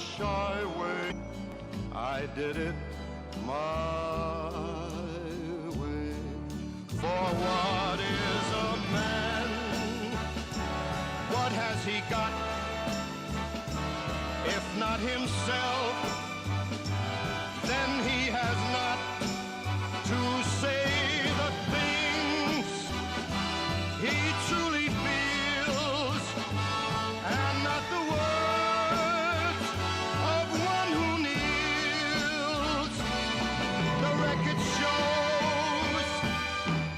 shy way. I did it my way. For what is a man? What has he got? If not himself, then he has not to say the things he truly feels, and not the words of one who kneels. The record shows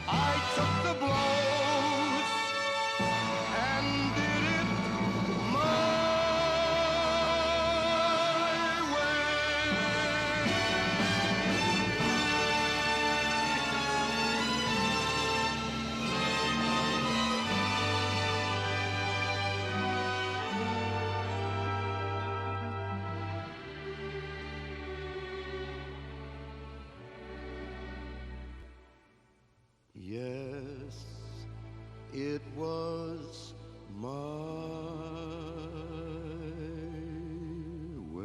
I took the blows and did it my Yes, it was my way.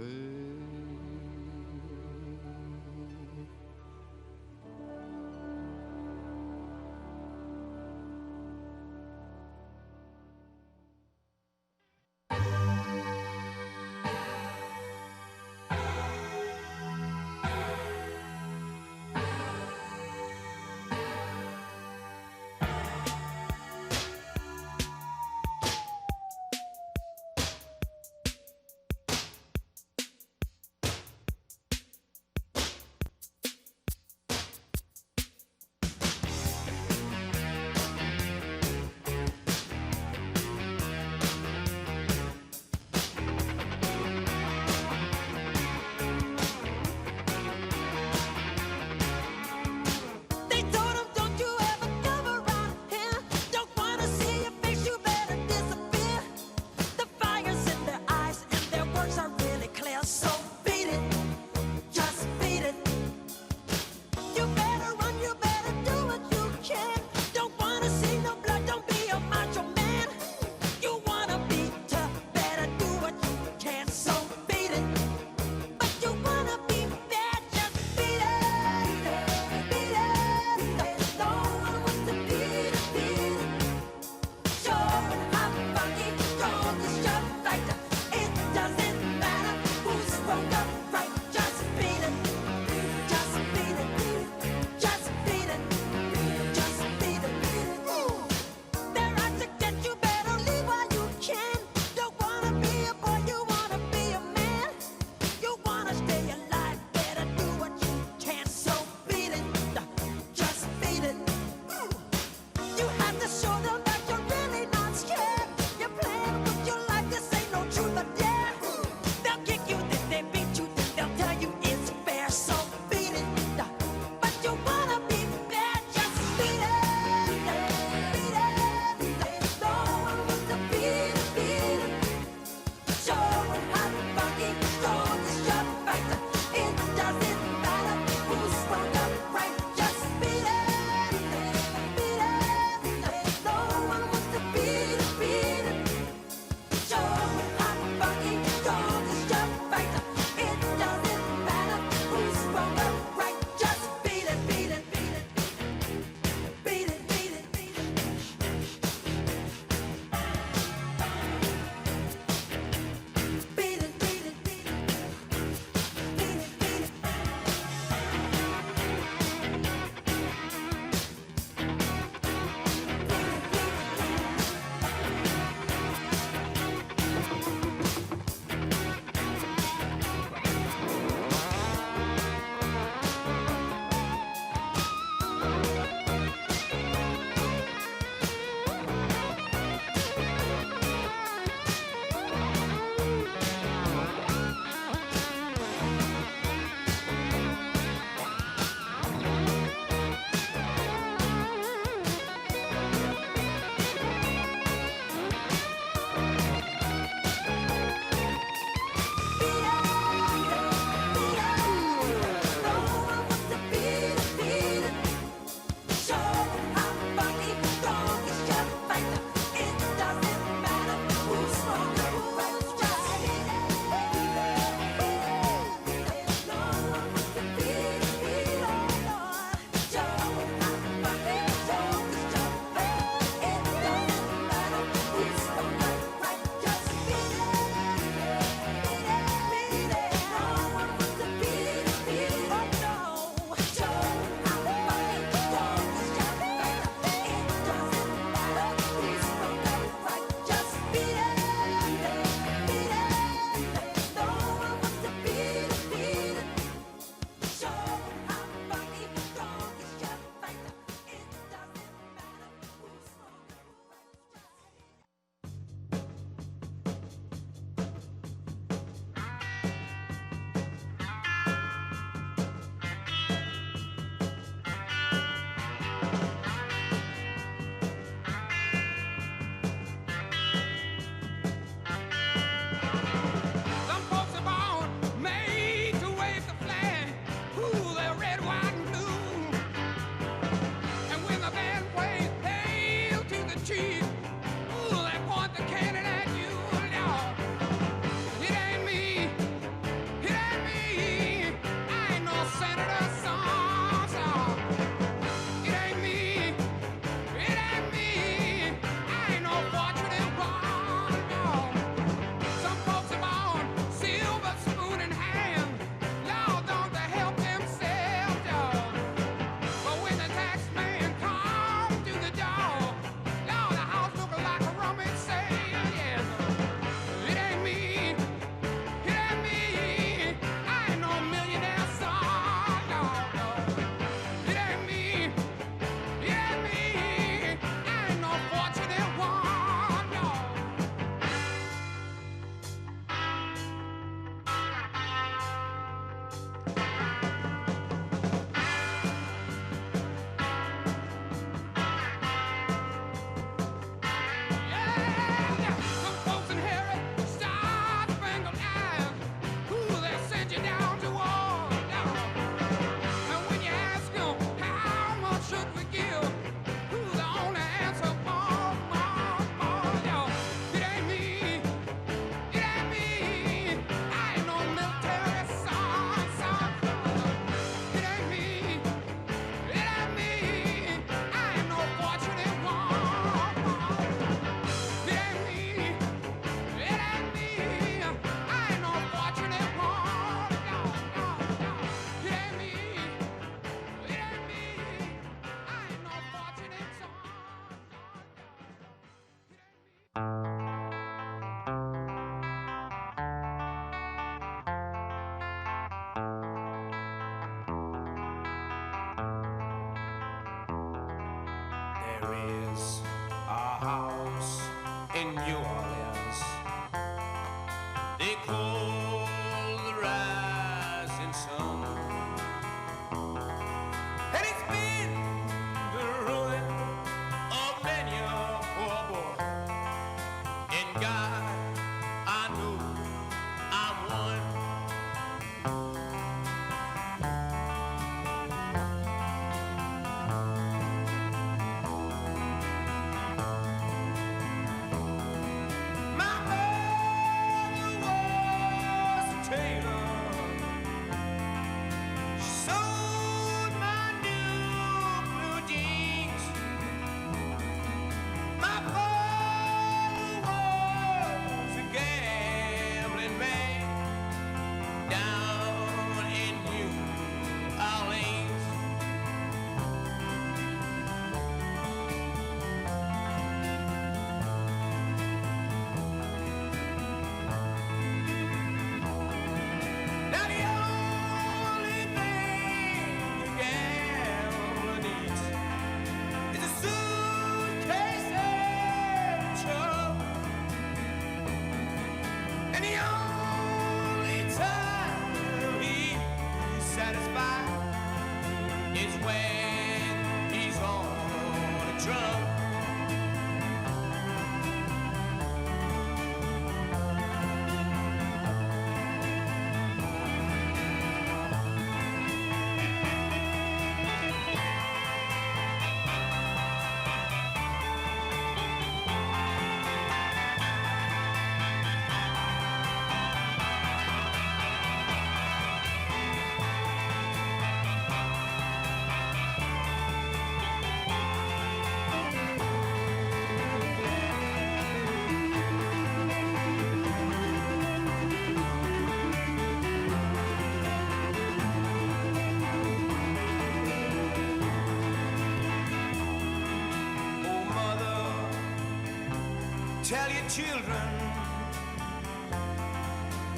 tell your children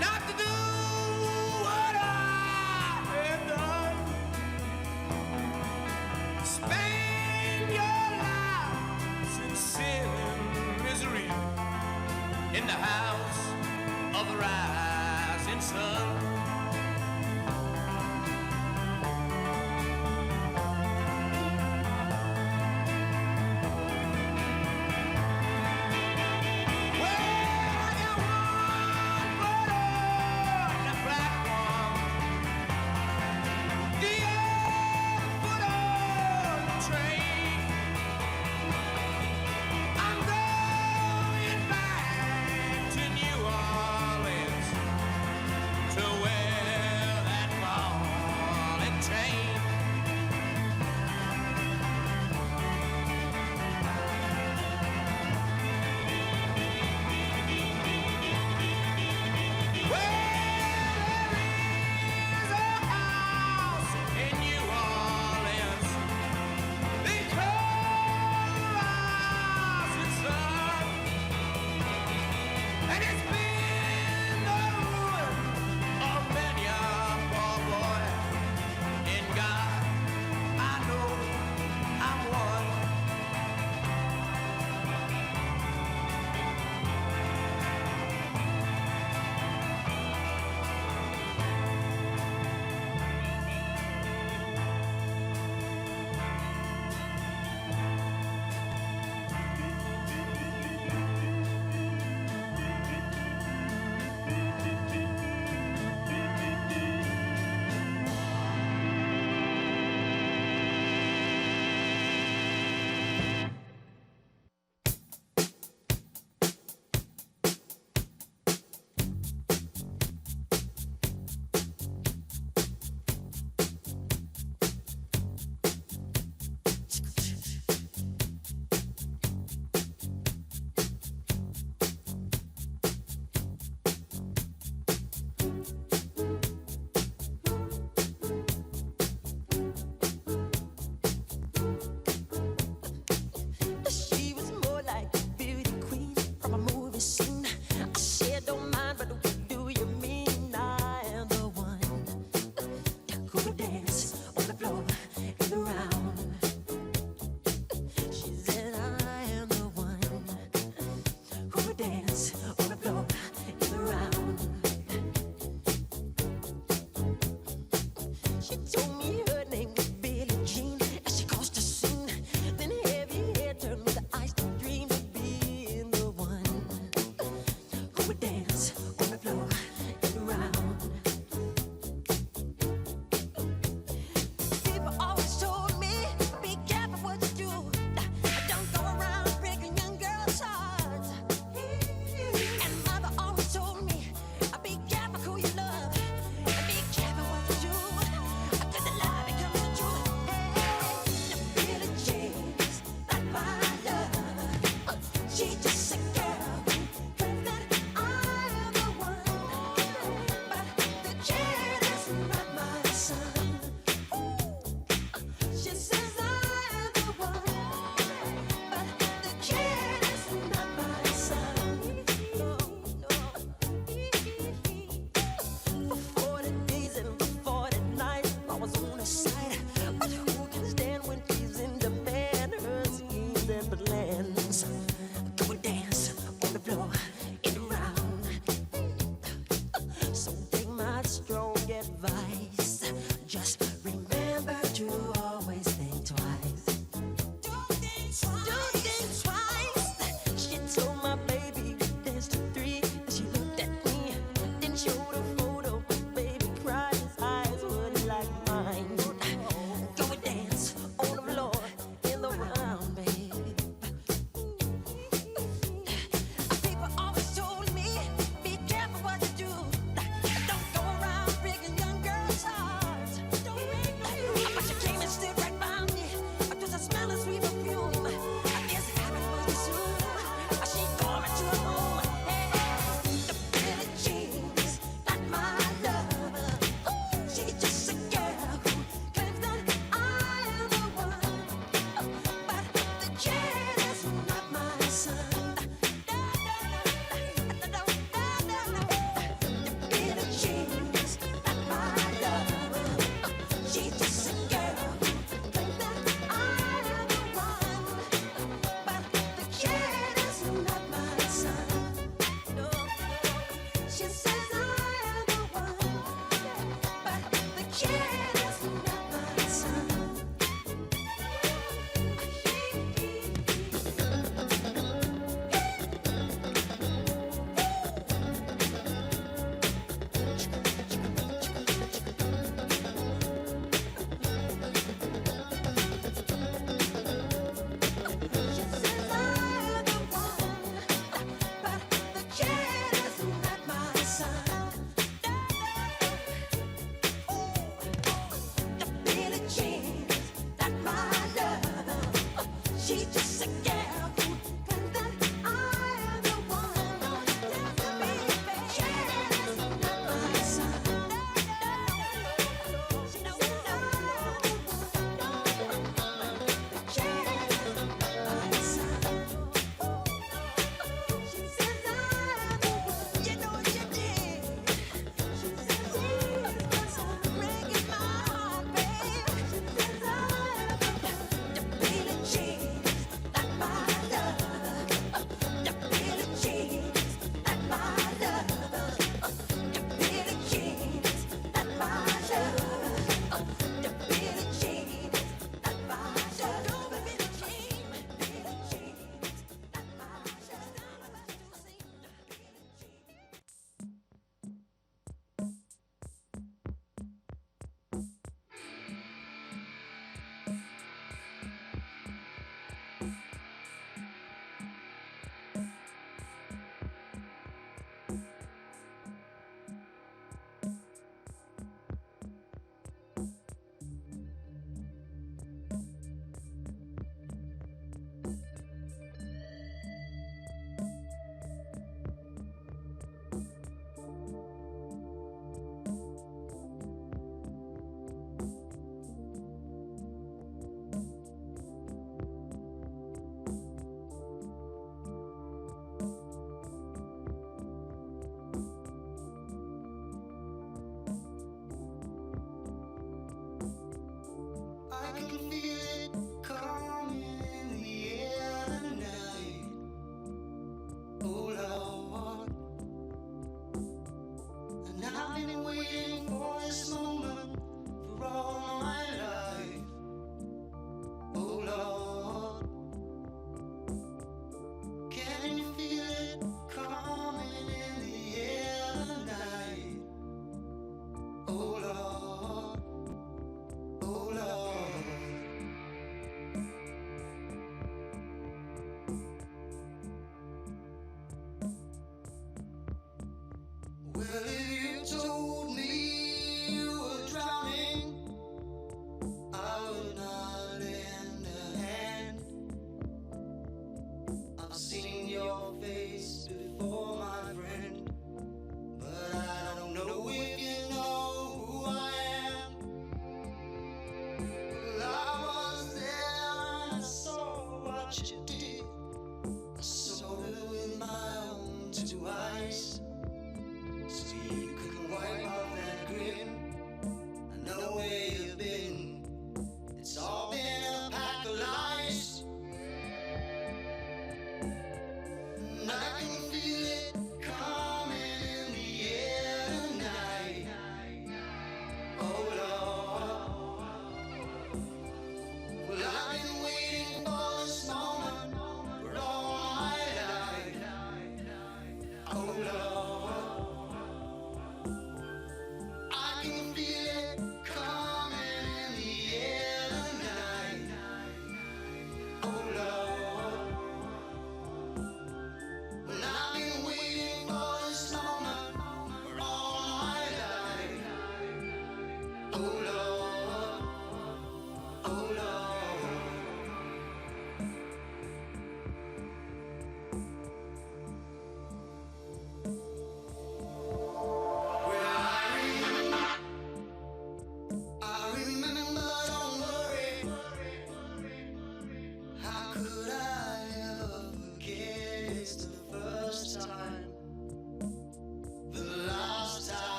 not to do what I have done. Spend your lives in sin and misery in the house of the rising sun. Be careful what you do.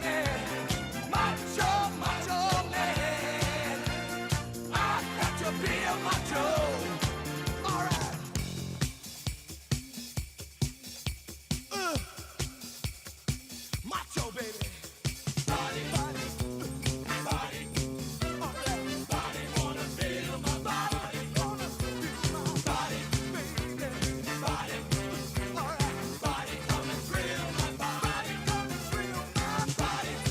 man, macho, macho man. I got to be a macho. All right. Macho, baby. Body, body, body. All right. Body wanna feel my body. Wanna feel my body, baby. Body. All right. Body come and thrill my body. Come and thrill my body.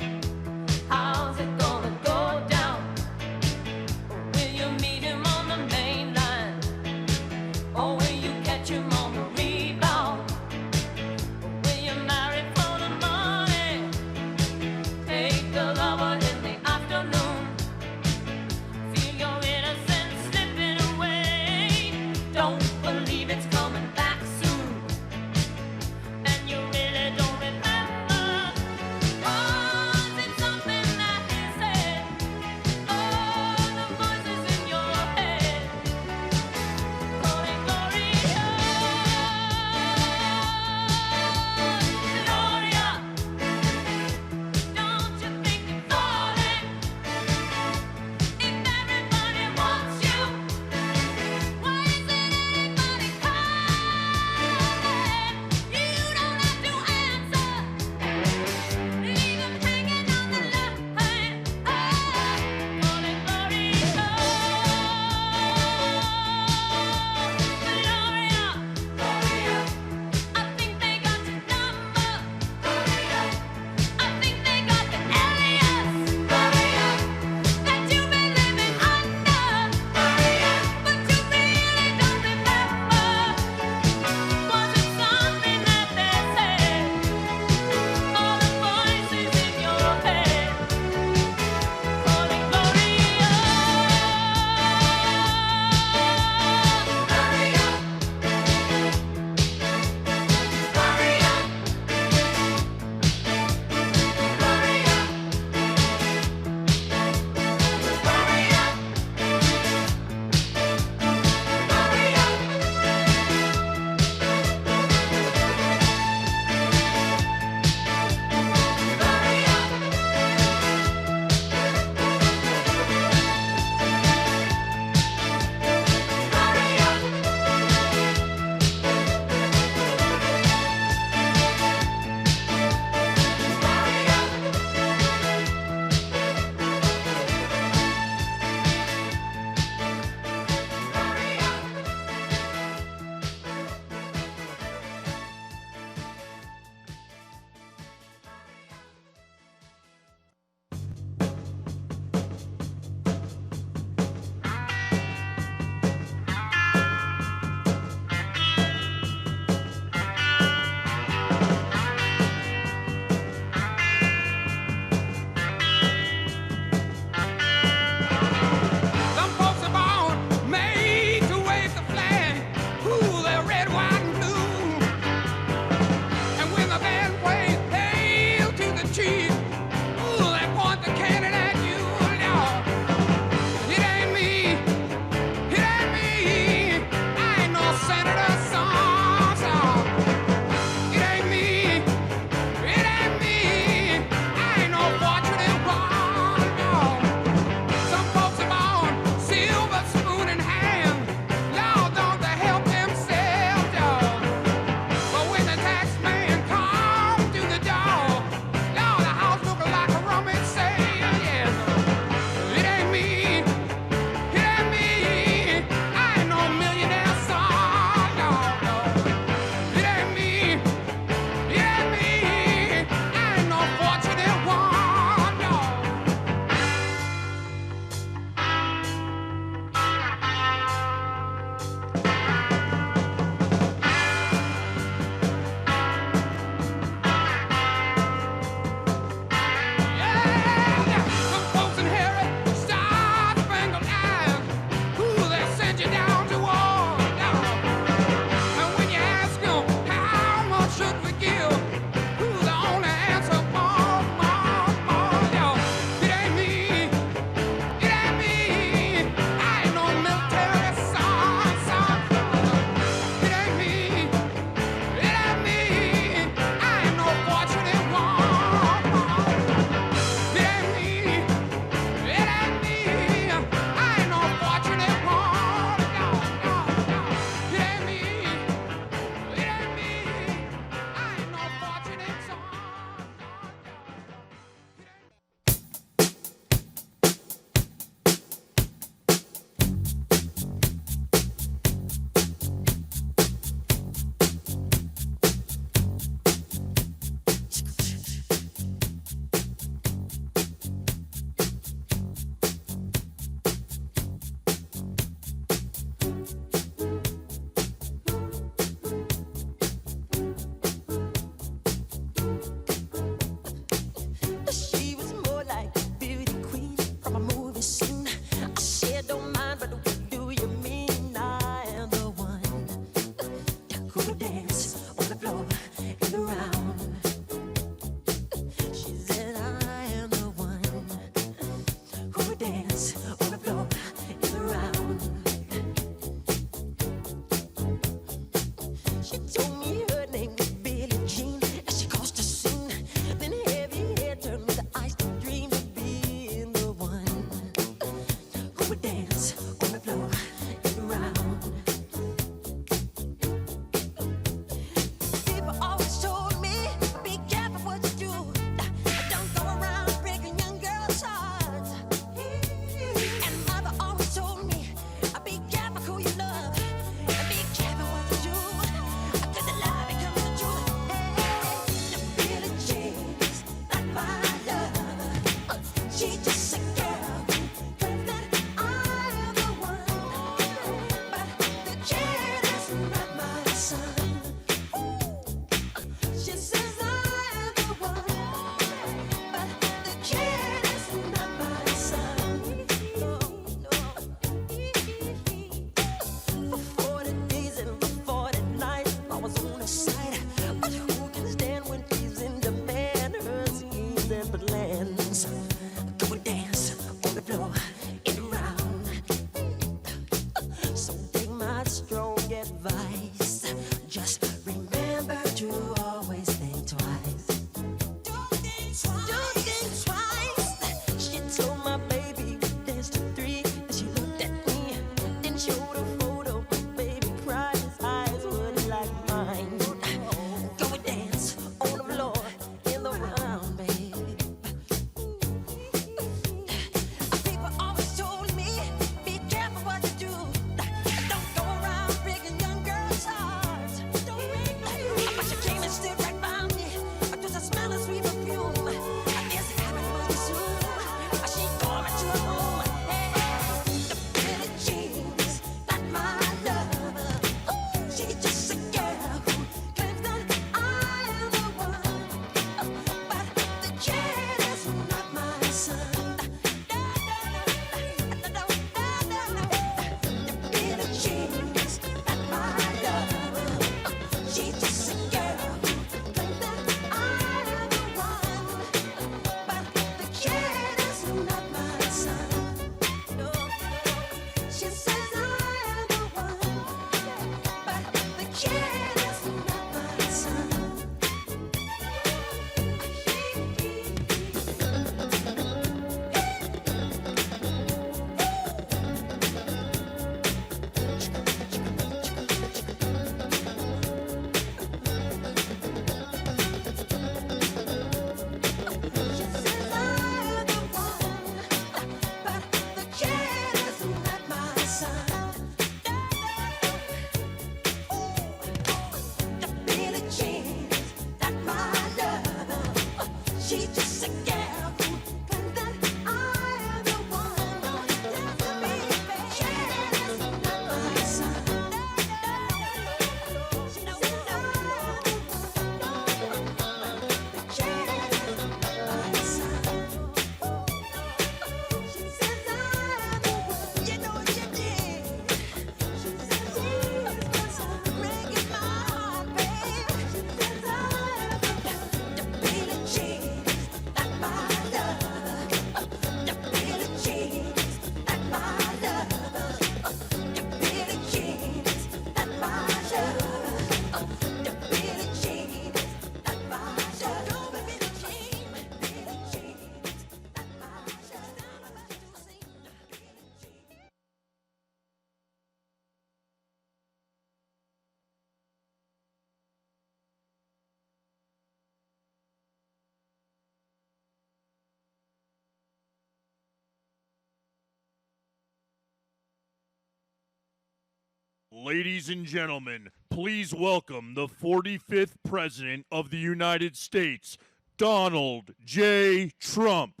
Ladies and gentlemen, please welcome the 45th President of the United States, Donald J. Trump.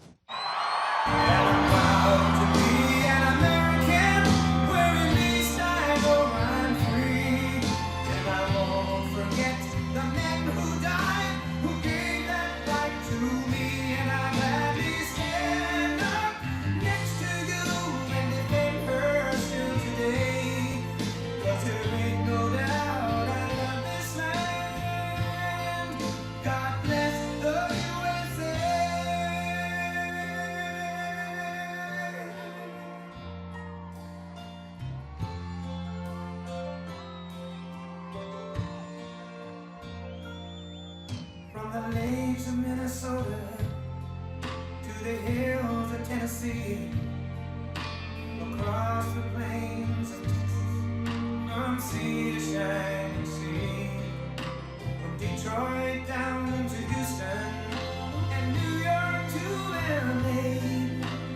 From the lakes of Minnesota to the hills of Tennessee, across the plains of Texas, from sea to shining sea, from Detroit down to Houston and New York to LA,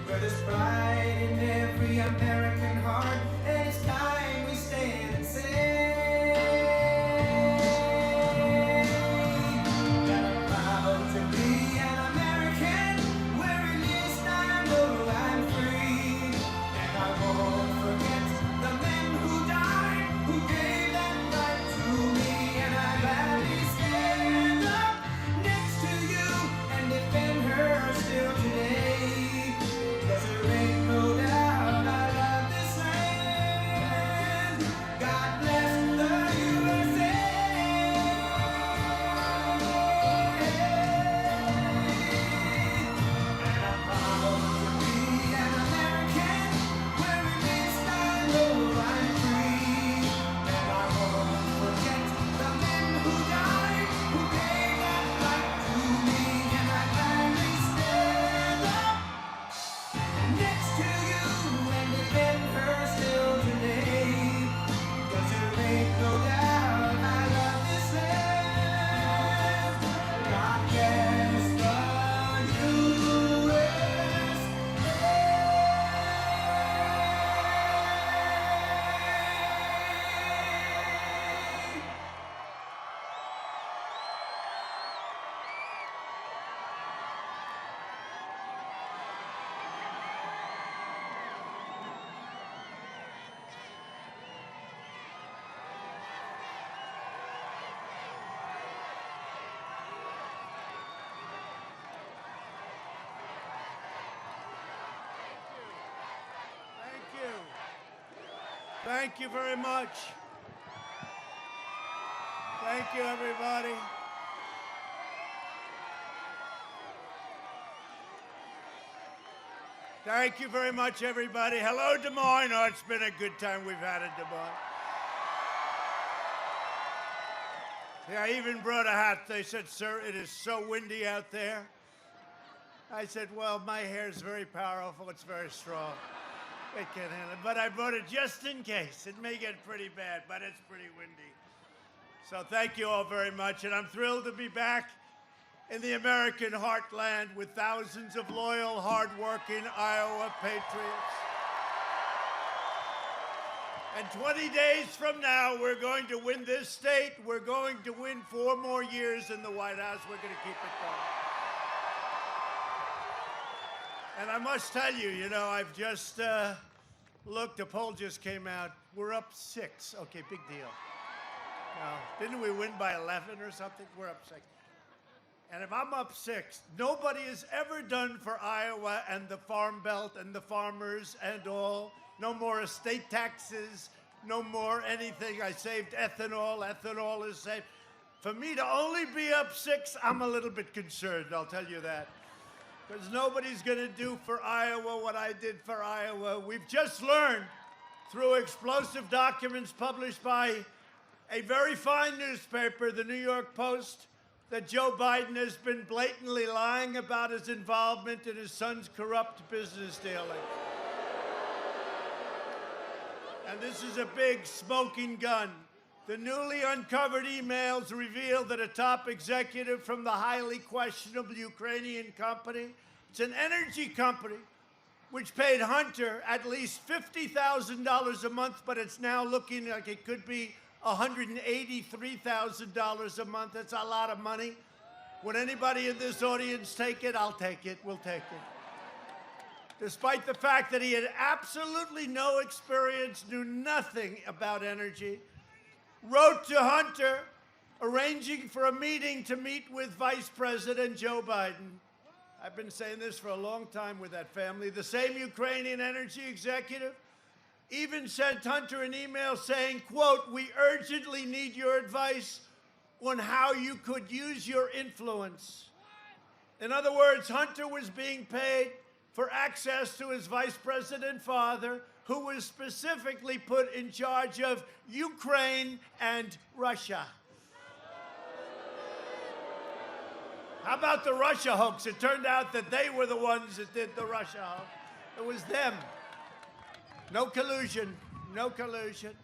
where there's pride in every American heart, and it's time we stand and say, Thank you very much. Thank you, everybody. Thank you very much, everybody. Hello, Des Moines. Oh, it's been a good time we've had in Des Moines. Yeah, I even brought a hat. They said, sir, it is so windy out there. I said, well, my hair is very powerful. It's very strong. It can handle it. But I brought it just in case. It may get pretty bad, but it's pretty windy. So thank you all very much. And I'm thrilled to be back in the American heartland with thousands of loyal, hardworking Iowa patriots. And 20 days from now, we're going to win this state. We're going to win 4 more years in the White House. We're going to keep it going. And I must tell you, I've just looked, a poll just came out. We're up 6. Okay, big deal. Now, didn't we win by 11 or something? We're up 6. And if I'm up 6, nobody has ever done for Iowa and the Farm Belt and the farmers and all. No more estate taxes, no more anything. I saved ethanol. Ethanol is safe. For me to only be up 6, I'm a little bit concerned, I'll tell you that. Because nobody's going to do for Iowa what I did for Iowa. We've just learned through explosive documents published by a very fine newspaper, the New York Post, that Joe Biden has been blatantly lying about his involvement in his son's corrupt business dealings. And this is a big smoking gun. The newly uncovered emails reveal that a top executive from the highly questionable Ukrainian company, it's an energy company, which paid Hunter at least $50,000 a month, but it's now looking like it could be $183,000 a month. That's a lot of money. Would anybody in this audience take it? I'll take it. We'll take it. Despite the fact that he had absolutely no experience, knew nothing about energy, wrote to Hunter arranging for a meeting to meet with Vice President Joe Biden. I've been saying this for a long time with that family. The same Ukrainian energy executive even sent Hunter an email saying, quote, "We urgently need your advice on how you could use your influence." In other words, Hunter was being paid for access to his vice president father, who was specifically put in charge of Ukraine and Russia. How about the Russia hoax? It turned out that they were the ones that did the Russia hoax. It was them. No collusion. No collusion.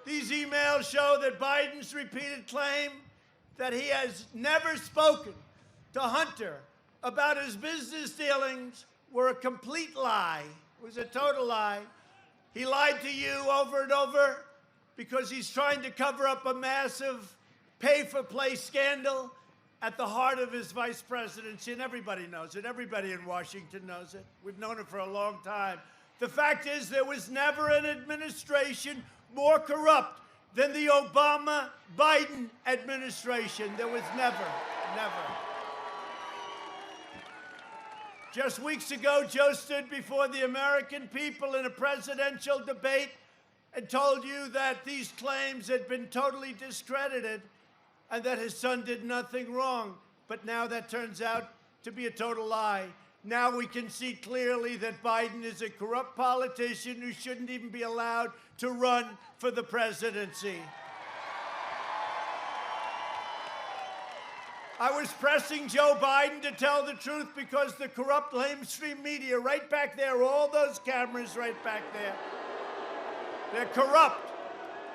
These emails show that Biden's repeated claim that he has never spoken to Hunter about his business dealings were a complete lie. It was a total lie. He lied to you over and over because he's trying to cover up a massive pay-for-play scandal at the heart of his vice presidency, and everybody knows it. Everybody in Washington knows it. We've known it for a long time. The fact is, there was never an administration more corrupt than the Obama-Biden administration. There was never. Just weeks ago, Joe stood before the American people in a presidential debate and told you that these claims had been totally discredited and that his son did nothing wrong. But now that turns out to be a total lie. Now we can see clearly that Biden is a corrupt politician who shouldn't even be allowed to run for the presidency. I was pressing Joe Biden to tell the truth because the corrupt mainstream media, right back there, all those cameras right back there, they're corrupt,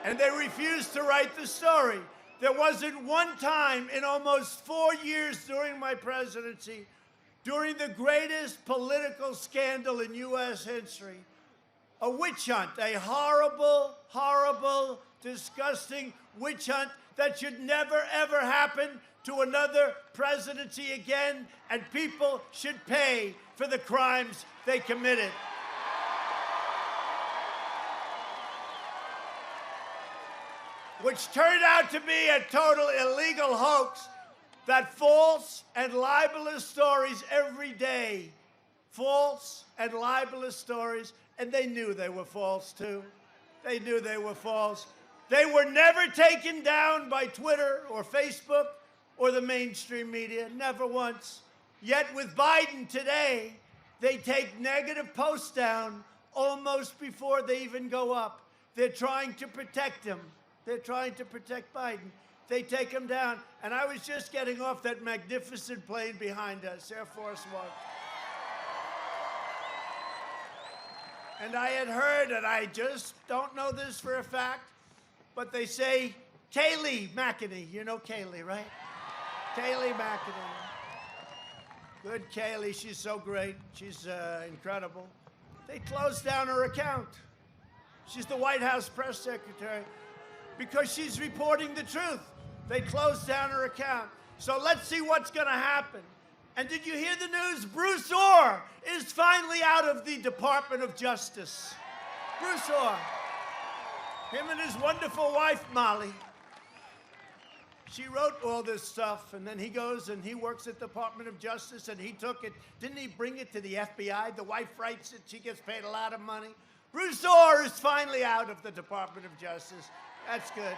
and they refuse to write the story. There wasn't one time in almost 4 years during my presidency, during the greatest political scandal in U.S. history, a witch hunt, a horrible, horrible, disgusting witch hunt that should never, ever happen to another presidency again, and people should pay for the crimes they committed. Which turned out to be a total illegal hoax that false and libelous stories every day, false and libelous stories, and they knew they were false too. They knew they were false. They were never taken down by Twitter or Facebook or the mainstream media, never once. Yet with Biden today, they take negative posts down almost before they even go up. They're trying to protect him. They're trying to protect Biden. They take him down. And I was just getting off that magnificent plane behind us, Air Force One. And I had heard, and I just don't know this for a fact, but they say Kayleigh McEnany. You know Kayleigh, right? Kayleigh McEnany. Good Kayleigh, she's so great. She's incredible. They closed down her account. She's the White House press secretary because she's reporting the truth. They closed down her account. So let's see what's going to happen. And did you hear the news? Bruce Orr is finally out of the Department of Justice. Bruce Orr. Him and his wonderful wife, Molly. She wrote all this stuff, and then he goes and he works at the Department of Justice, and he took it. Didn't he bring it to the FBI? The wife writes it. She gets paid a lot of money. Bruce Orr is finally out of the Department of Justice. That's good.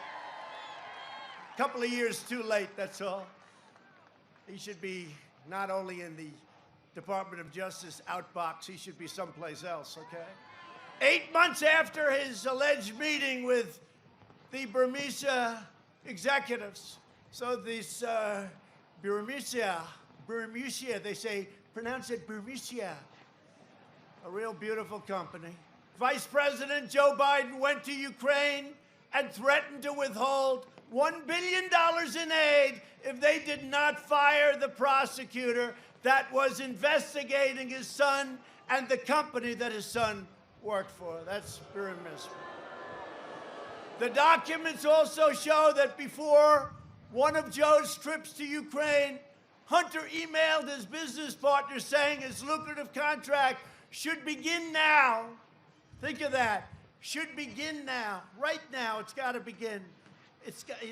A couple of years too late, that's all. He should be not only in the Department of Justice outbox, he should be someplace else, okay? 8 months after his alleged meeting with the Burmese executives. So this Burmese, they say, pronounce it Burmese. A real beautiful company. Vice President Joe Biden went to Ukraine and threatened to withhold $1 billion in aid if they did not fire the prosecutor that was investigating his son and the company that his son worked for. That's very miserable. The documents also show that before one of Joe's trips to Ukraine, Hunter emailed his business partner saying his lucrative contract should begin now. Think of that. Should begin now. Right now, it's got to begin.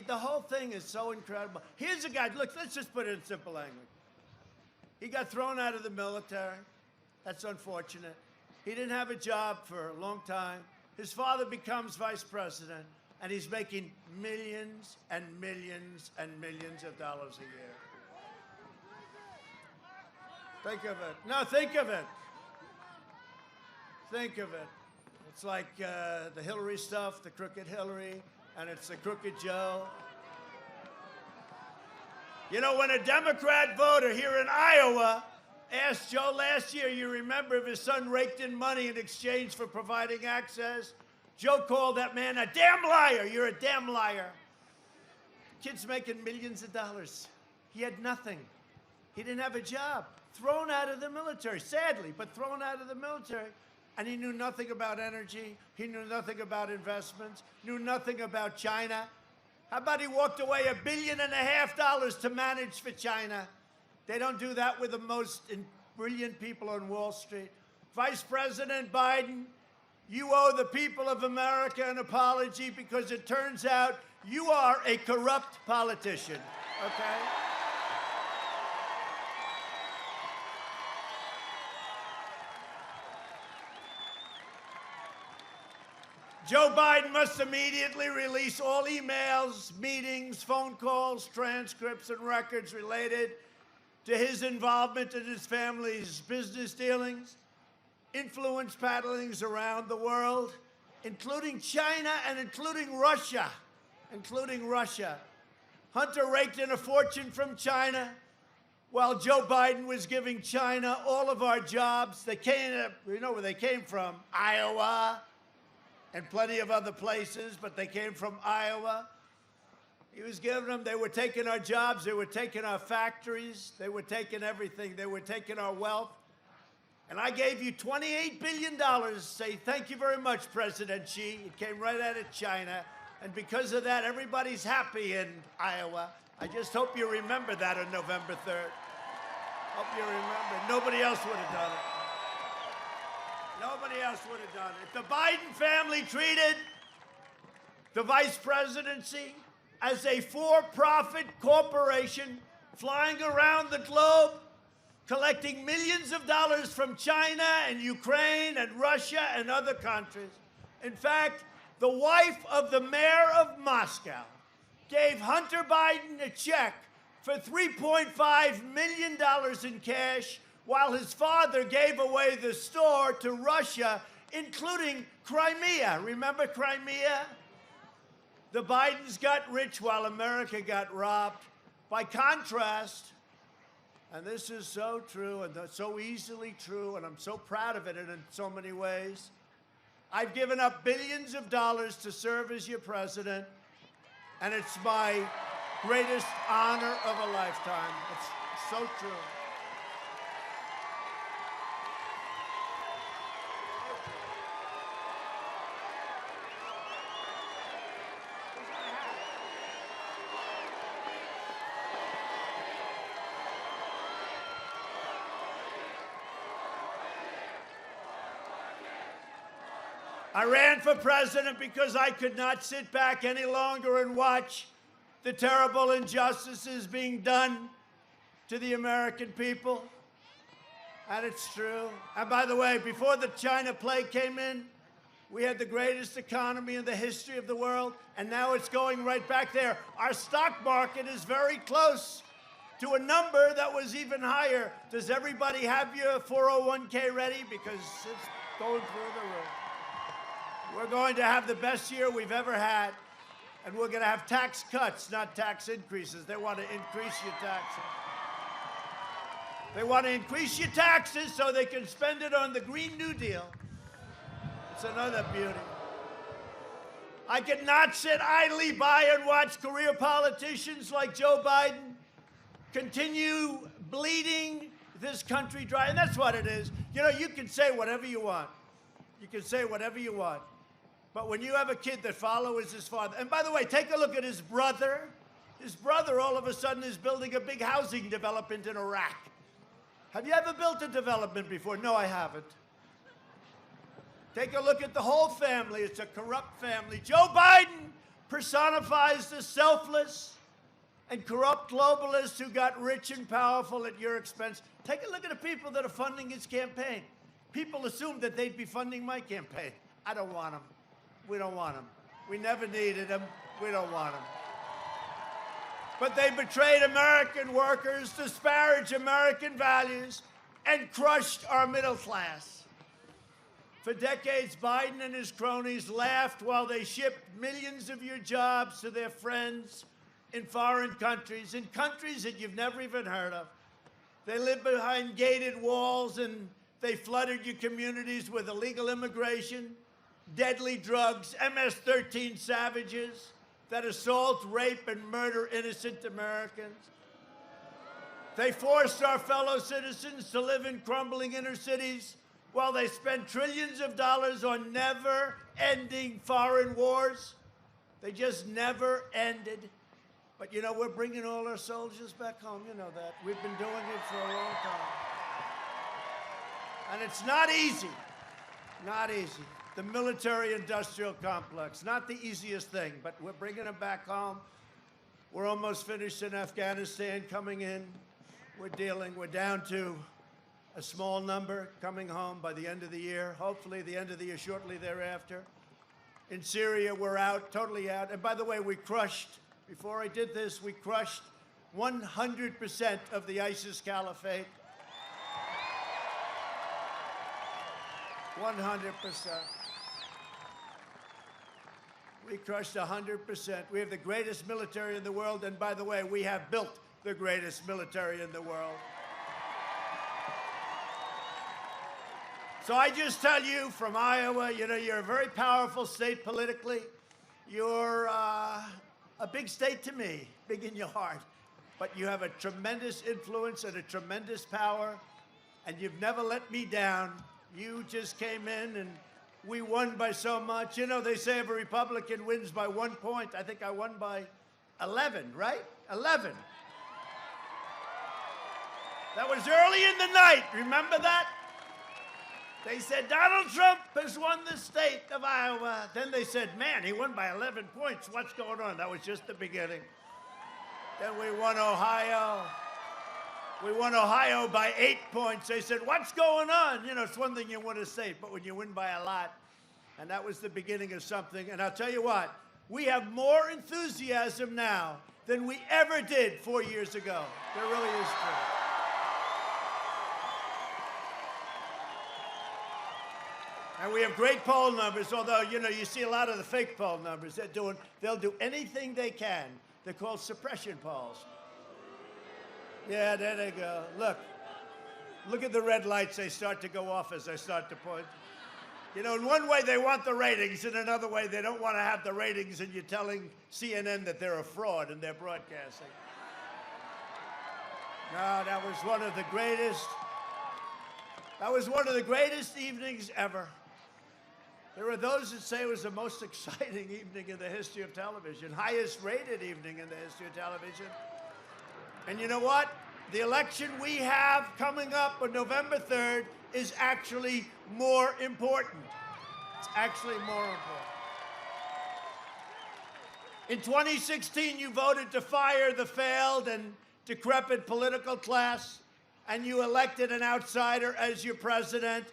The whole thing is so incredible. Here's a guy. Look, let's just put it in simple language. He got thrown out of the military. That's unfortunate. He didn't have a job for a long time. His father becomes vice president, and he's making millions and millions and millions of dollars a year. Think of it. No, think of it. Think of it. It's like the Hillary stuff, the crooked Hillary, and it's the crooked Joe. You know, when a Democrat voter here in Iowa asked Joe last year, you remember, if his son raked in money in exchange for providing access, Joe called that man a damn liar. You're a damn liar. Kid's making millions of dollars. He had nothing. He didn't have a job. Thrown out of the military, sadly, but thrown out of the military. And he knew nothing about energy. He knew nothing about investments, knew nothing about China. How about he walked away $1.5 billion to manage for China? They don't do that with the most brilliant people on Wall Street. Vice President Biden, you owe the people of America an apology because it turns out you are a corrupt politician, okay? Joe Biden must immediately release all emails, meetings, phone calls, transcripts, and records related to his involvement in his family's business dealings, influence peddlings around the world, including China and including Russia. Hunter raked in a fortune from China while Joe Biden was giving China all of our jobs. They came, you know where they came from, Iowa, and plenty of other places, but they came from Iowa. He was giving them, they were taking our jobs, they were taking our factories, they were taking everything, they were taking our wealth. And I gave you $28 billion to say, thank you very much, President Xi. It came right out of China. And because of that, everybody's happy in Iowa. I just hope you remember that on November 3rd. Hope you remember. Nobody else would have done it. Nobody else would have done it. The Biden family treated the vice presidency as a for-profit corporation flying around the globe, collecting millions of dollars from China and Ukraine and Russia and other countries. In fact, the wife of the mayor of Moscow gave Hunter Biden a check for $3.5 million in cash, while his father gave away the store to Russia, including Crimea. Remember Crimea? The Bidens got rich while America got robbed. By contrast, and this is so true and so easily true, and I'm so proud of it in so many ways, I've given up billions of dollars to serve as your president, and it's my greatest honor of a lifetime. It's so true. I ran for president because I could not sit back any longer and watch the terrible injustices being done to the American people. And it's true. And by the way, before the China plague came in, we had the greatest economy in the history of the world, and now it's going right back there. Our stock market is very close to a number that was even higher. Does everybody have your 401k ready? Because it's going through the roof. We're going to have the best year we've ever had, and we're going to have tax cuts, not tax increases. They want to increase your taxes. They want to increase your taxes so they can spend it on the Green New Deal. It's another beauty. I cannot sit idly by and watch career politicians like Joe Biden continue bleeding this country dry. And that's what it is. You know, you can say whatever you want. You can say whatever you want. But when you have a kid that follows his father, and by the way, take a look at his brother. His brother all of a sudden is building a big housing development in Iraq. Have you ever built a development before? No, I haven't. Take a look at the whole family. It's a corrupt family. Joe Biden personifies the selfless and corrupt globalists who got rich and powerful at your expense. Take a look at the people that are funding his campaign. People assumed that they'd be funding my campaign. I don't want them. We don't want them. We never needed them. We don't want them. But they betrayed American workers, disparaged American values, and crushed our middle class. For decades, Biden and his cronies laughed while they shipped millions of your jobs to their friends in foreign countries, in countries that you've never even heard of. They lived behind gated walls, and they flooded your communities with illegal immigration, deadly drugs, MS-13 savages that assault, rape, and murder innocent Americans. They forced our fellow citizens to live in crumbling inner cities while they spent trillions of dollars on never-ending foreign wars. They just never ended. But, you know, we're bringing all our soldiers back home. You know that. We've been doing it for a long time. And it's not easy. Not easy. The military-industrial complex, not the easiest thing, but we're bringing them back home. We're almost finished in Afghanistan coming in. We're down to a small number coming home by the end of the year, hopefully the end of the year, shortly thereafter. In Syria, we're out, totally out. And by the way, before I did this, we crushed 100% of the ISIS caliphate. 100%. We crushed 100%. We have the greatest military in the world, and by the way, we have built the greatest military in the world. So I just tell you from Iowa, you know, you're a very powerful state politically. You're a big state to me, big in your heart. But you have a tremendous influence and a tremendous power, and you've never let me down. You just came in, and we won by so much. You know, they say if a Republican wins by 1 point, I think I won by 11, right? 11. That was early in the night. Remember that? They said, Donald Trump has won the state of Iowa. Then they said, man, he won by 11 points. What's going on? That was just the beginning. Then we won Ohio. We won Ohio by 8 points. They said, what's going on? You know, it's one thing you win a state, but when you win by a lot, and that was the beginning of something. And I'll tell you what, we have more enthusiasm now than we ever did 4 years ago. There really is true. And we have great poll numbers, although, you know, you see a lot of the fake poll numbers. They'll do anything they can. They're called suppression polls. Yeah, there they go. Look at the red lights. They start to go off as I start to point. You know, in one way, they want the ratings. In another way, they don't want to have the ratings, and you're telling CNN that they're a fraud in their broadcasting. No, that was one of the greatest evenings ever. There are those that say it was the most exciting evening in the history of television, highest rated evening in the history of television. And you know what? The election we have coming up on November 3rd is actually more important. It's actually more important. In 2016, you voted to fire the failed and decrepit political class, and you elected an outsider as your president,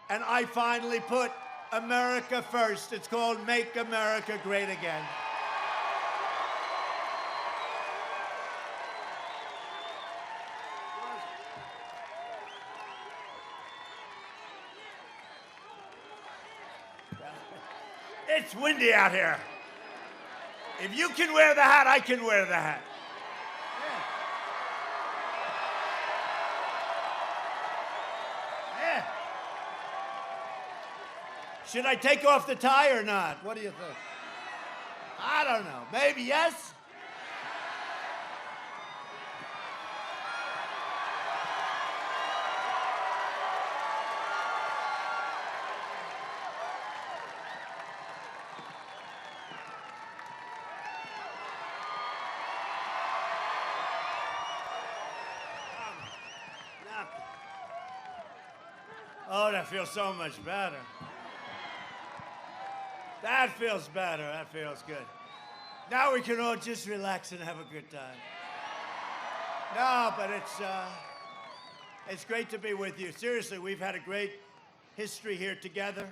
and I finally put America first. It's called Make America Great Again. It's windy out here. If you can wear the hat, I can wear the hat. Yeah. Should I take off the tie or not? What do you think? I don't know. Maybe yes? Oh, that feels so much better. That feels better. That feels good. Now we can all just relax and have a good time. No, but it's great to be with you. Seriously, we've had a great history here together.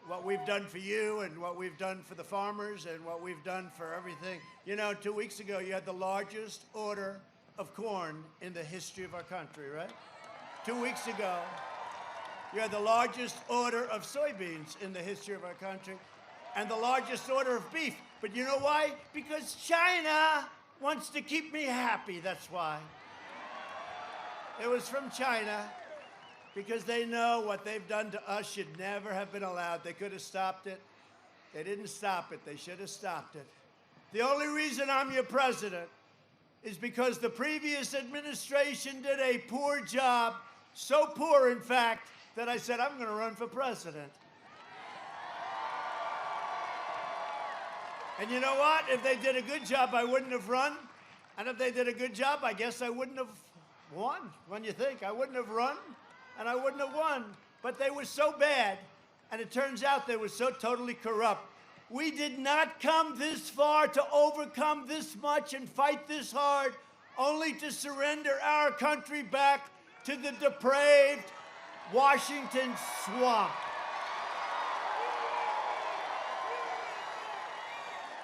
What we've done for you and what we've done for the farmers and what we've done for everything. You know, 2 weeks ago, you had the largest order of corn in the history of our country, right? 2 weeks ago, you had the largest order of soybeans in the history of our country and the largest order of beef. But you know why? Because China wants to keep me happy, that's why. It was from China because they know what they've done to us should never have been allowed. They could have stopped it. They didn't stop it. They should have stopped it. The only reason I'm your president is because the previous administration did a poor job, so poor, in fact, that I said, I'm going to run for president. And you know what? If they did a good job, I wouldn't have run. And if they did a good job, I guess I wouldn't have won. When you think, I wouldn't have run, and I wouldn't have won. But they were so bad, and it turns out they were so totally corrupt. We did not come this far to overcome this much and fight this hard, only to surrender our country back to the depraved Washington swamp.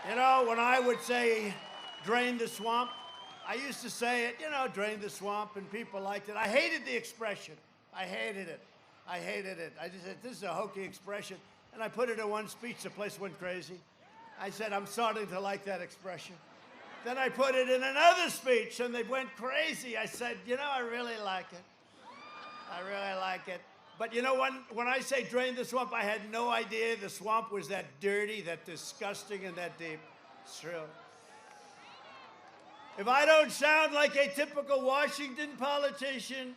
You know, when I would say, drain the swamp, I used to say it, you know, drain the swamp, and people liked it. I hated the expression. I hated it. I hated it. I just said, this is a hokey expression. And I put it in one speech, the place went crazy. I said, I'm starting to like that expression. Then I put it in another speech, and they went crazy. I said, you know, I really like it. I really like it. But you know, when I say drain the swamp, I had no idea the swamp was that dirty, that disgusting, and that deep. It's true. If I don't sound like a typical Washington politician,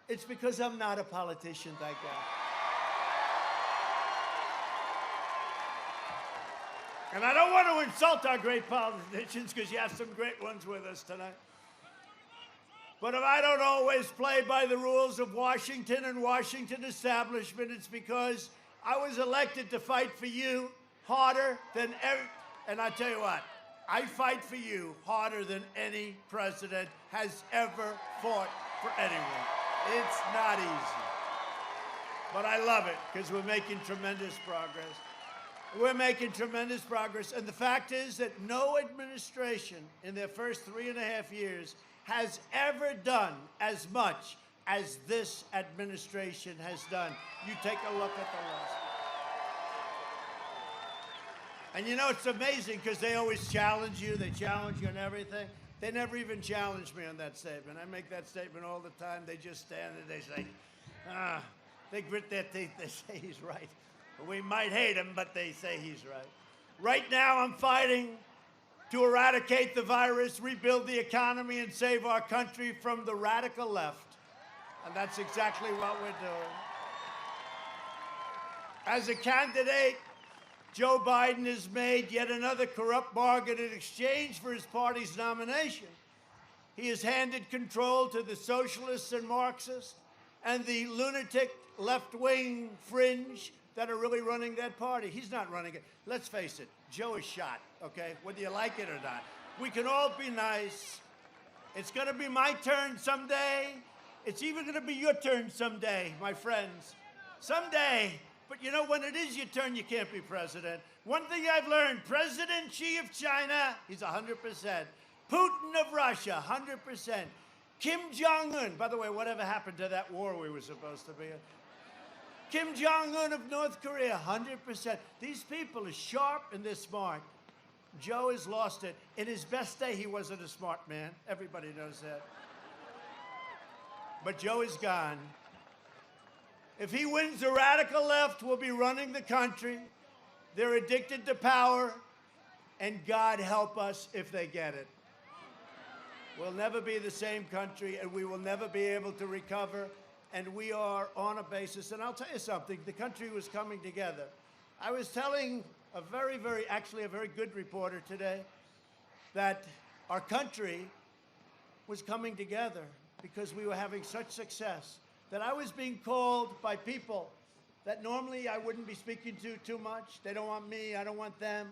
it's because I'm not a politician, thank God. And I don't want to insult our great politicians, because you have some great ones with us tonight. But if I don't always play by the rules of Washington and Washington establishment, it's because I was elected to fight for you harder than ever. And I tell you what, I fight for you harder than any president has ever fought for anyone. It's not easy. But I love it because we're making tremendous progress. We're making tremendous progress. And the fact is that no administration in their first 3.5 years has ever done as much as this administration has done. You take a look at the list. And you know, it's amazing because they always challenge you. They challenge you on everything. They never even challenged me on that statement. I make that statement all the time. They just stand there. They say, they grit their teeth. They say he's right. We might hate him, but they say he's right. Right now, I'm fighting to eradicate the virus, rebuild the economy, and save our country from the radical left. And that's exactly what we're doing. As a candidate, Joe Biden has made yet another corrupt bargain in exchange for his party's nomination. He has handed control to the socialists and Marxists and the lunatic left-wing fringe that are really running that party. He's not running it. Let's face it, Joe is shot, okay, whether you like it or not. We can all be nice. It's going to be my turn someday. It's even going to be your turn someday, my friends. Someday. But you know, when it is your turn, you can't be president. One thing I've learned, President Xi of China, he's 100%. Putin of Russia, 100%. Kim Jong-un, by the way, whatever happened to that war we were supposed to be in? Kim Jong-un of North Korea, 100%. These people are sharp and they're smart. Joe has lost it. In his best day, he wasn't a smart man. Everybody knows that. But Joe is gone. If he wins, the radical left will be running the country. They're addicted to power, and God help us if they get it. We'll never be the same country, and we will never be able to recover. And we are on a basis, and I'll tell you something, the country was coming together. I was telling a very good reporter today that our country was coming together because we were having such success that I was being called by people that normally I wouldn't be speaking to too much. They don't want me, I don't want them.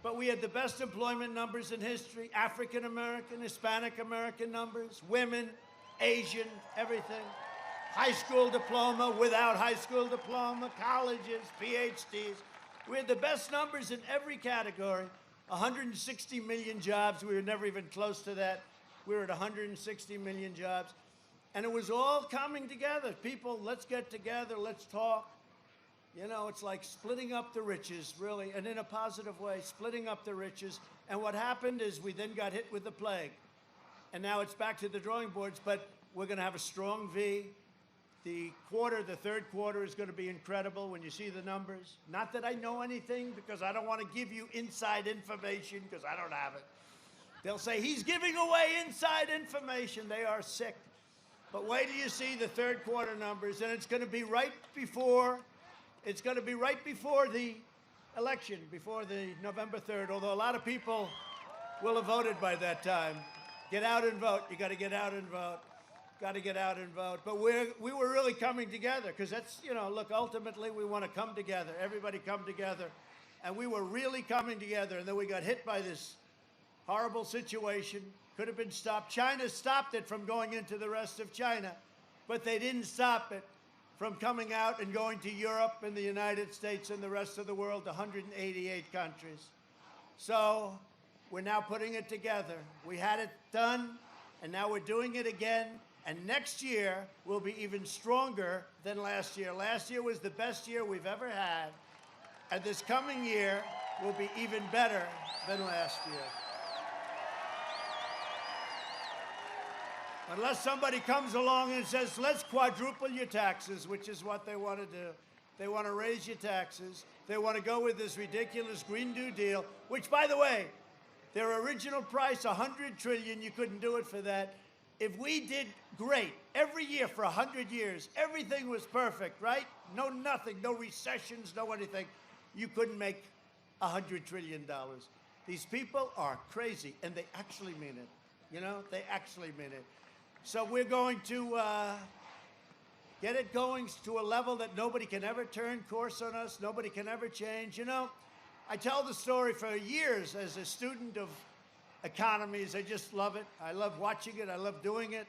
But we had the best employment numbers in history, African American, Hispanic American numbers, women, Asian, everything. High school diploma, without high school diploma, colleges, PhDs. We had the best numbers in every category. 160 million jobs. We were never even close to that. We were at 160 million jobs. And it was all coming together. People, let's get together, let's talk. You know, it's like splitting up the riches, really, and in a positive way, splitting up the riches. And what happened is we then got hit with the plague. And now it's back to the drawing boards, but we're going to have a strong V. The third quarter is going to be incredible when you see the numbers. Not that I know anything, because I don't want to give you inside information, because I don't have it. They'll say, he's giving away inside information. They are sick. But wait till you see the third quarter numbers, and it's going to be right before the election, before the November 3rd, although a lot of people will have voted by that time. Get out and vote. You got to get out and vote. Got to get out and vote. But we were really coming together, because that's, you know, look, ultimately we want to come together. Everybody come together. And we were really coming together, and then we got hit by this horrible situation. Could have been stopped. China stopped it from going into the rest of China, but they didn't stop it from coming out and going to Europe and the United States and the rest of the world, 188 countries. So we're now putting it together. We had it done, and now we're doing it again. And next year will be even stronger than last year. Last year was the best year we've ever had. And this coming year will be even better than last year. Unless somebody comes along and says, let's quadruple your taxes, which is what they want to do. They want to raise your taxes. They want to go with this ridiculous Green New Deal, which, by the way, their original price, $100 trillion, you couldn't do it for that. If we did great every year for 100 years, everything was perfect, right? No nothing, no recessions, no anything. You couldn't make $100 trillion. These people are crazy, and they actually mean it. You know, they actually mean it. So we're going to get it going to a level that nobody can ever turn course on us, nobody can ever change. You know, I tell the story for years as a student of economies. I just love it. I love watching it. I love doing it.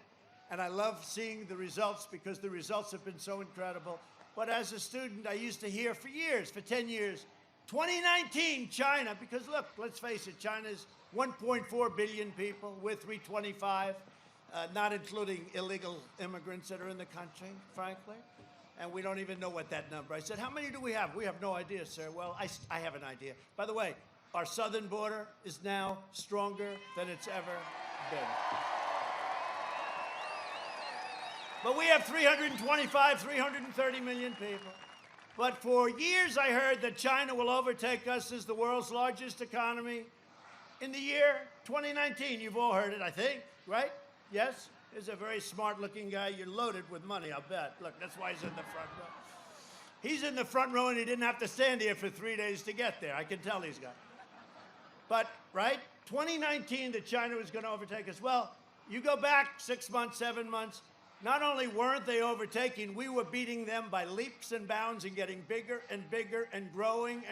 And I love seeing the results, because the results have been so incredible. But as a student, I used to hear for years, for 10 years, 2019, China, because look, let's face it, China's 1.4 billion people. We're 325, not including illegal immigrants that are in the country, frankly. And we don't even know what that number. I said, how many do we have? We have no idea, sir. Well, I have an idea. By the way, our southern border is now stronger than it's ever been. But we have 325, 330 million people. But for years I heard that China will overtake us as the world's largest economy in the year 2019. You've all heard it, I think, right? Yes? He's a very smart-looking guy. You're loaded with money, I'll bet. Look, that's why he's in the front row. He's in the front row, and he didn't have to stand here for 3 days to get there. I can tell he's got. But, right, 2019 that China was going to overtake us. Well, you go back 6 months, 7 months, Not only weren't they overtaking, we were beating them by leaps and bounds and getting bigger and bigger and growing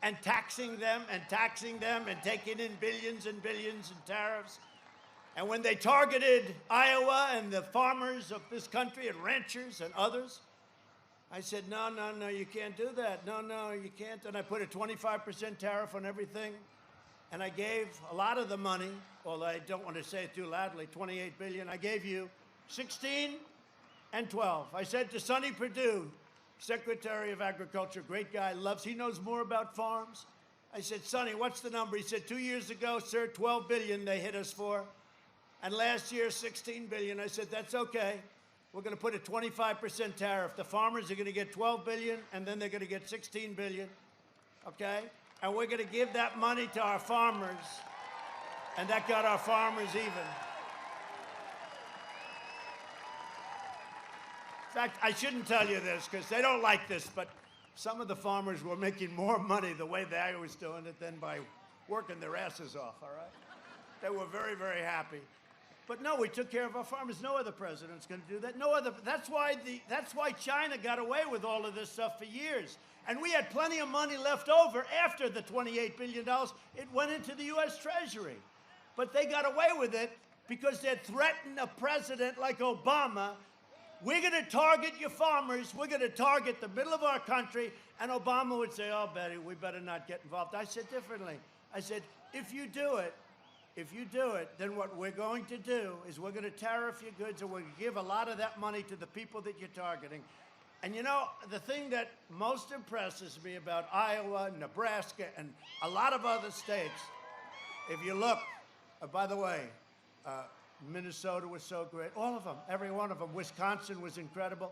and taxing them and taking in billions and billions in tariffs. And when they targeted Iowa and the farmers of this country and ranchers and others, I said, no, you can't do that. No, you can't. And I put a 25% tariff on everything. And I gave a lot of the money, although I don't want to say it too loudly, $28 billion. I gave you 16 and 12. I said to Sonny Perdue, Secretary of Agriculture, great guy, he knows more about farms. I said, Sonny, what's the number? He said, 2 years ago, sir, 12 billion they hit us for. And last year, 16 billion. I said, that's okay. We're going to put a 25% tariff. The farmers are going to get 12 billion, and then they're going to get 16 billion, okay? And we're going to give that money to our farmers, and that got our farmers even. In fact, I shouldn't tell you this because they don't like this, but some of the farmers were making more money the way they was doing it than by working their asses off, all right? They were very, very happy. But no, we took care of our farmers. No other president's going to do that. That's why China got away with all of this stuff for years. And we had plenty of money left over after the $28 billion. It went into the U.S. Treasury. But they got away with it because they'd threatened a president like Obama. We're going to target your farmers. We're going to target the middle of our country. And Obama would say, oh, Betty, we better not get involved. I said differently. I said, if you do it, then what we're going to do is we're going to tariff your goods and we're going to give a lot of that money to the people that you're targeting. And you know, the thing that most impresses me about Iowa, Nebraska, and a lot of other states, if you look, by the way, Minnesota was so great, all of them, every one of them. Wisconsin was incredible.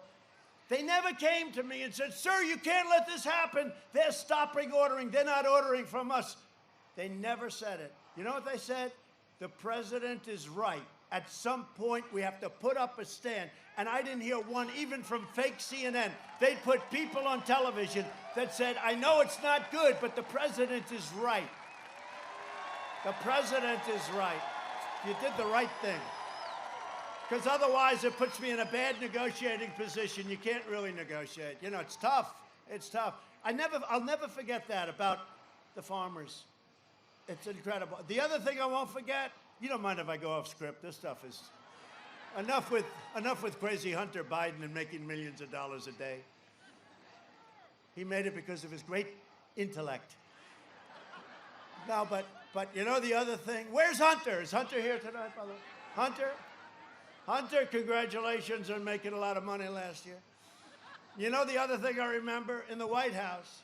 They never came to me and said, sir, you can't let this happen. They're stopping ordering. They're not ordering from us. They never said it. You know what they said? The president is right. At some point, we have to put up a stand. And I didn't hear one, even from fake CNN. They put people on television that said, I know it's not good, but the president is right. The president is right. You did the right thing. Because otherwise, it puts me in a bad negotiating position. You can't really negotiate. You know, it's tough. It's tough. I'll never forget that about the farmers. It's incredible. The other thing I won't forget, you don't mind if I go off script. This stuff is enough with crazy Hunter Biden and making millions of dollars a day. He made it because of his great intellect. No, but you know the other thing? Where's Hunter? Is Hunter here tonight, by the way? Hunter, congratulations on making a lot of money last year. You know the other thing I remember? In the White House,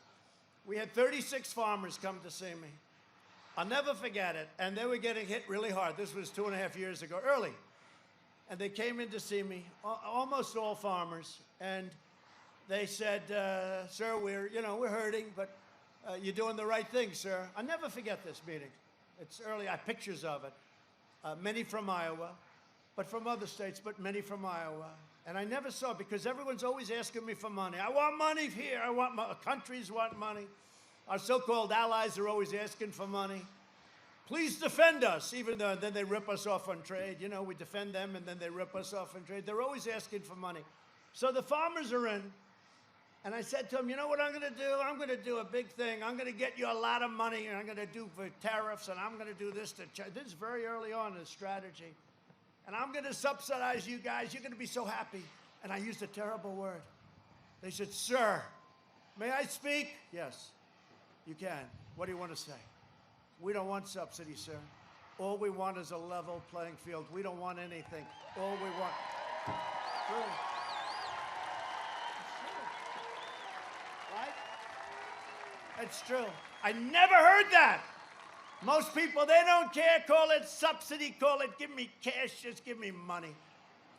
we had 36 farmers come to see me. I'll never forget it. And they were getting hit really hard. This was 2.5 years ago, early. And they came in to see me, almost all farmers. And they said, sir, we're hurting, but you're doing the right thing, sir. I'll never forget this meeting. It's early. I have pictures of it. Many from Iowa, but from other states, but many from Iowa. And I never saw it because everyone's always asking me for money. I want money here. Countries want money. Our so-called allies are always asking for money. Please defend us, even though then they rip us off on trade. You know, we defend them and then they rip us off on trade. They're always asking for money. So the farmers are in. And I said to them, you know what I'm going to do? I'm going to do a big thing. I'm going to get you a lot of money, and I'm going to do for tariffs, and I'm going to do this to China. This is very early on in the strategy. And I'm going to subsidize you guys. You're going to be so happy. And I used a terrible word. They said, sir, may I speak? Yes. You can. What do you want to say? We don't want subsidies, sir. All we want is a level playing field. We don't want anything. All we want. Really? Right? It's true. I never heard that. Most people, they don't care. Call it subsidy. Call it, give me cash. Just give me money.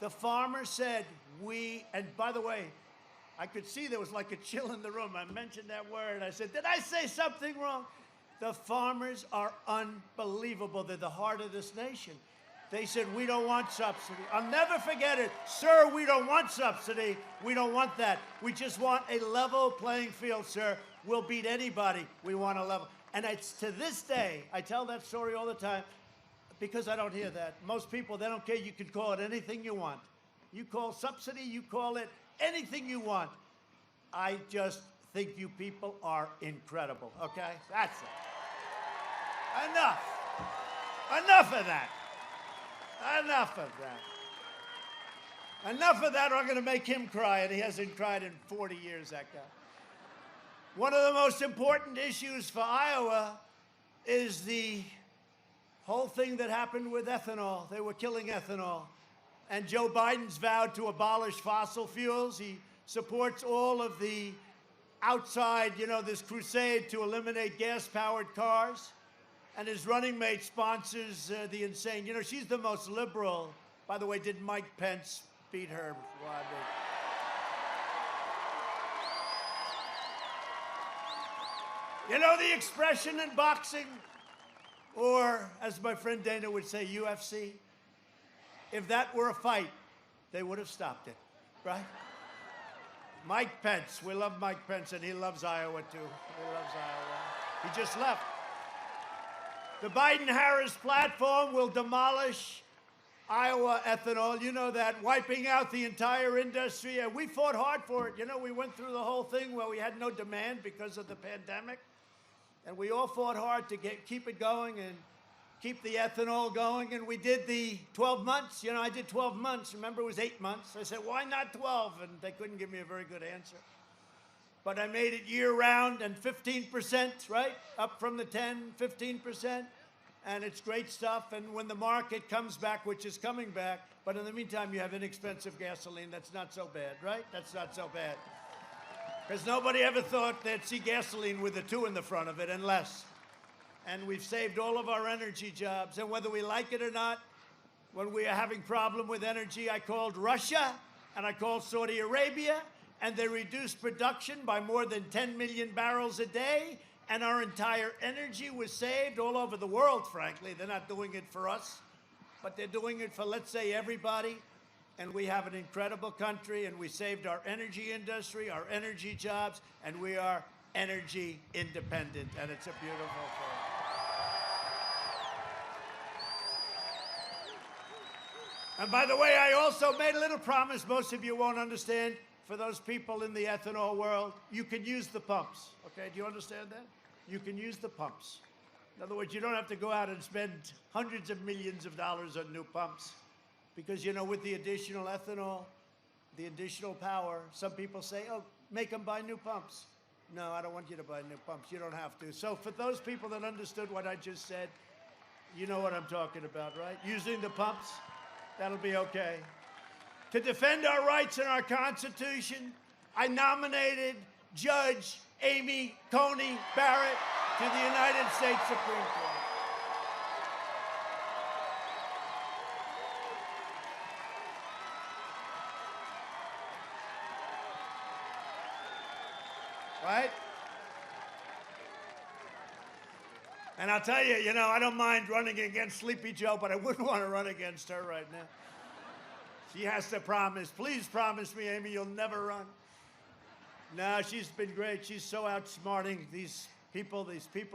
The farmer said, and by the way, I could see there was like a chill in the room. I mentioned that word. I said, did I say something wrong? The farmers are unbelievable. They're the heart of this nation. They said, we don't want subsidy. I'll never forget it. Sir, we don't want subsidy. We don't want that. We just want a level playing field, sir. We'll beat anybody. We want a level. And it's to this day, I tell that story all the time because I don't hear that. Most people, they don't care. You can call it anything you want. you call subsidy, you call it anything you want. I just think you people are incredible, okay? That's it. Enough. Enough of that. Enough of that. Enough of that, or I'm going to make him cry, and he hasn't cried in 40 years, that guy. One of the most important issues for Iowa is the whole thing that happened with ethanol. They were killing ethanol. And Joe Biden's vowed to abolish fossil fuels. He supports all of the outside, this crusade to eliminate gas-powered cars. And his running mate sponsors the insane. She's the most liberal. By the way, did Mike Pence beat her? The expression in boxing, or as my friend Dana would say, UFC, if that were a fight, they would have stopped it, right? Mike Pence, we love Mike Pence, and he loves Iowa too. He loves Iowa. He just left. The Biden-Harris platform will demolish Iowa ethanol. You know that, wiping out the entire industry. And we fought hard for it. We went through the whole thing where we had no demand because of the pandemic. And we all fought hard to keep it going and keep the ethanol going. And we did the 12 months. I did 12 months. Remember, it was 8 months. I said, why not 12? And they couldn't give me a very good answer. But I made it year-round and 15%, right? Up from the 10, 15%. And it's great stuff. And when the market comes back, which is coming back, but in the meantime, you have inexpensive gasoline. That's not so bad, right? That's not so bad. Because nobody ever thought they'd see gasoline with a 2 in the front of it and less. And we've saved all of our energy jobs. And whether we like it or not, when we are having problem with energy, I called Russia and I called Saudi Arabia, and they reduced production by more than 10 million barrels a day, and our entire energy was saved all over the world, frankly. They're not doing it for us, but they're doing it for, let's say, everybody. And we have an incredible country, and we saved our energy industry, our energy jobs, and we are energy independent, and it's a beautiful thing. And by the way, I also made a little promise most of you won't understand. For those people in the ethanol world, you can use the pumps, okay? Do you understand that? You can use the pumps. In other words, you don't have to go out and spend hundreds of millions of dollars on new pumps. Because, with the additional ethanol, the additional power, some people say, oh, make them buy new pumps. No, I don't want you to buy new pumps. You don't have to. So for those people that understood what I just said, you know what I'm talking about, right? Using the pumps, that'll be okay. To defend our rights and our Constitution, I nominated Judge Amy Coney Barrett to the United States Supreme Court. Right? And I'll tell you, I don't mind running against Sleepy Joe, but I wouldn't want to run against her right now. She has to promise. Please promise me, Amy, you'll never run. No, she's been great. She's so outsmarting these people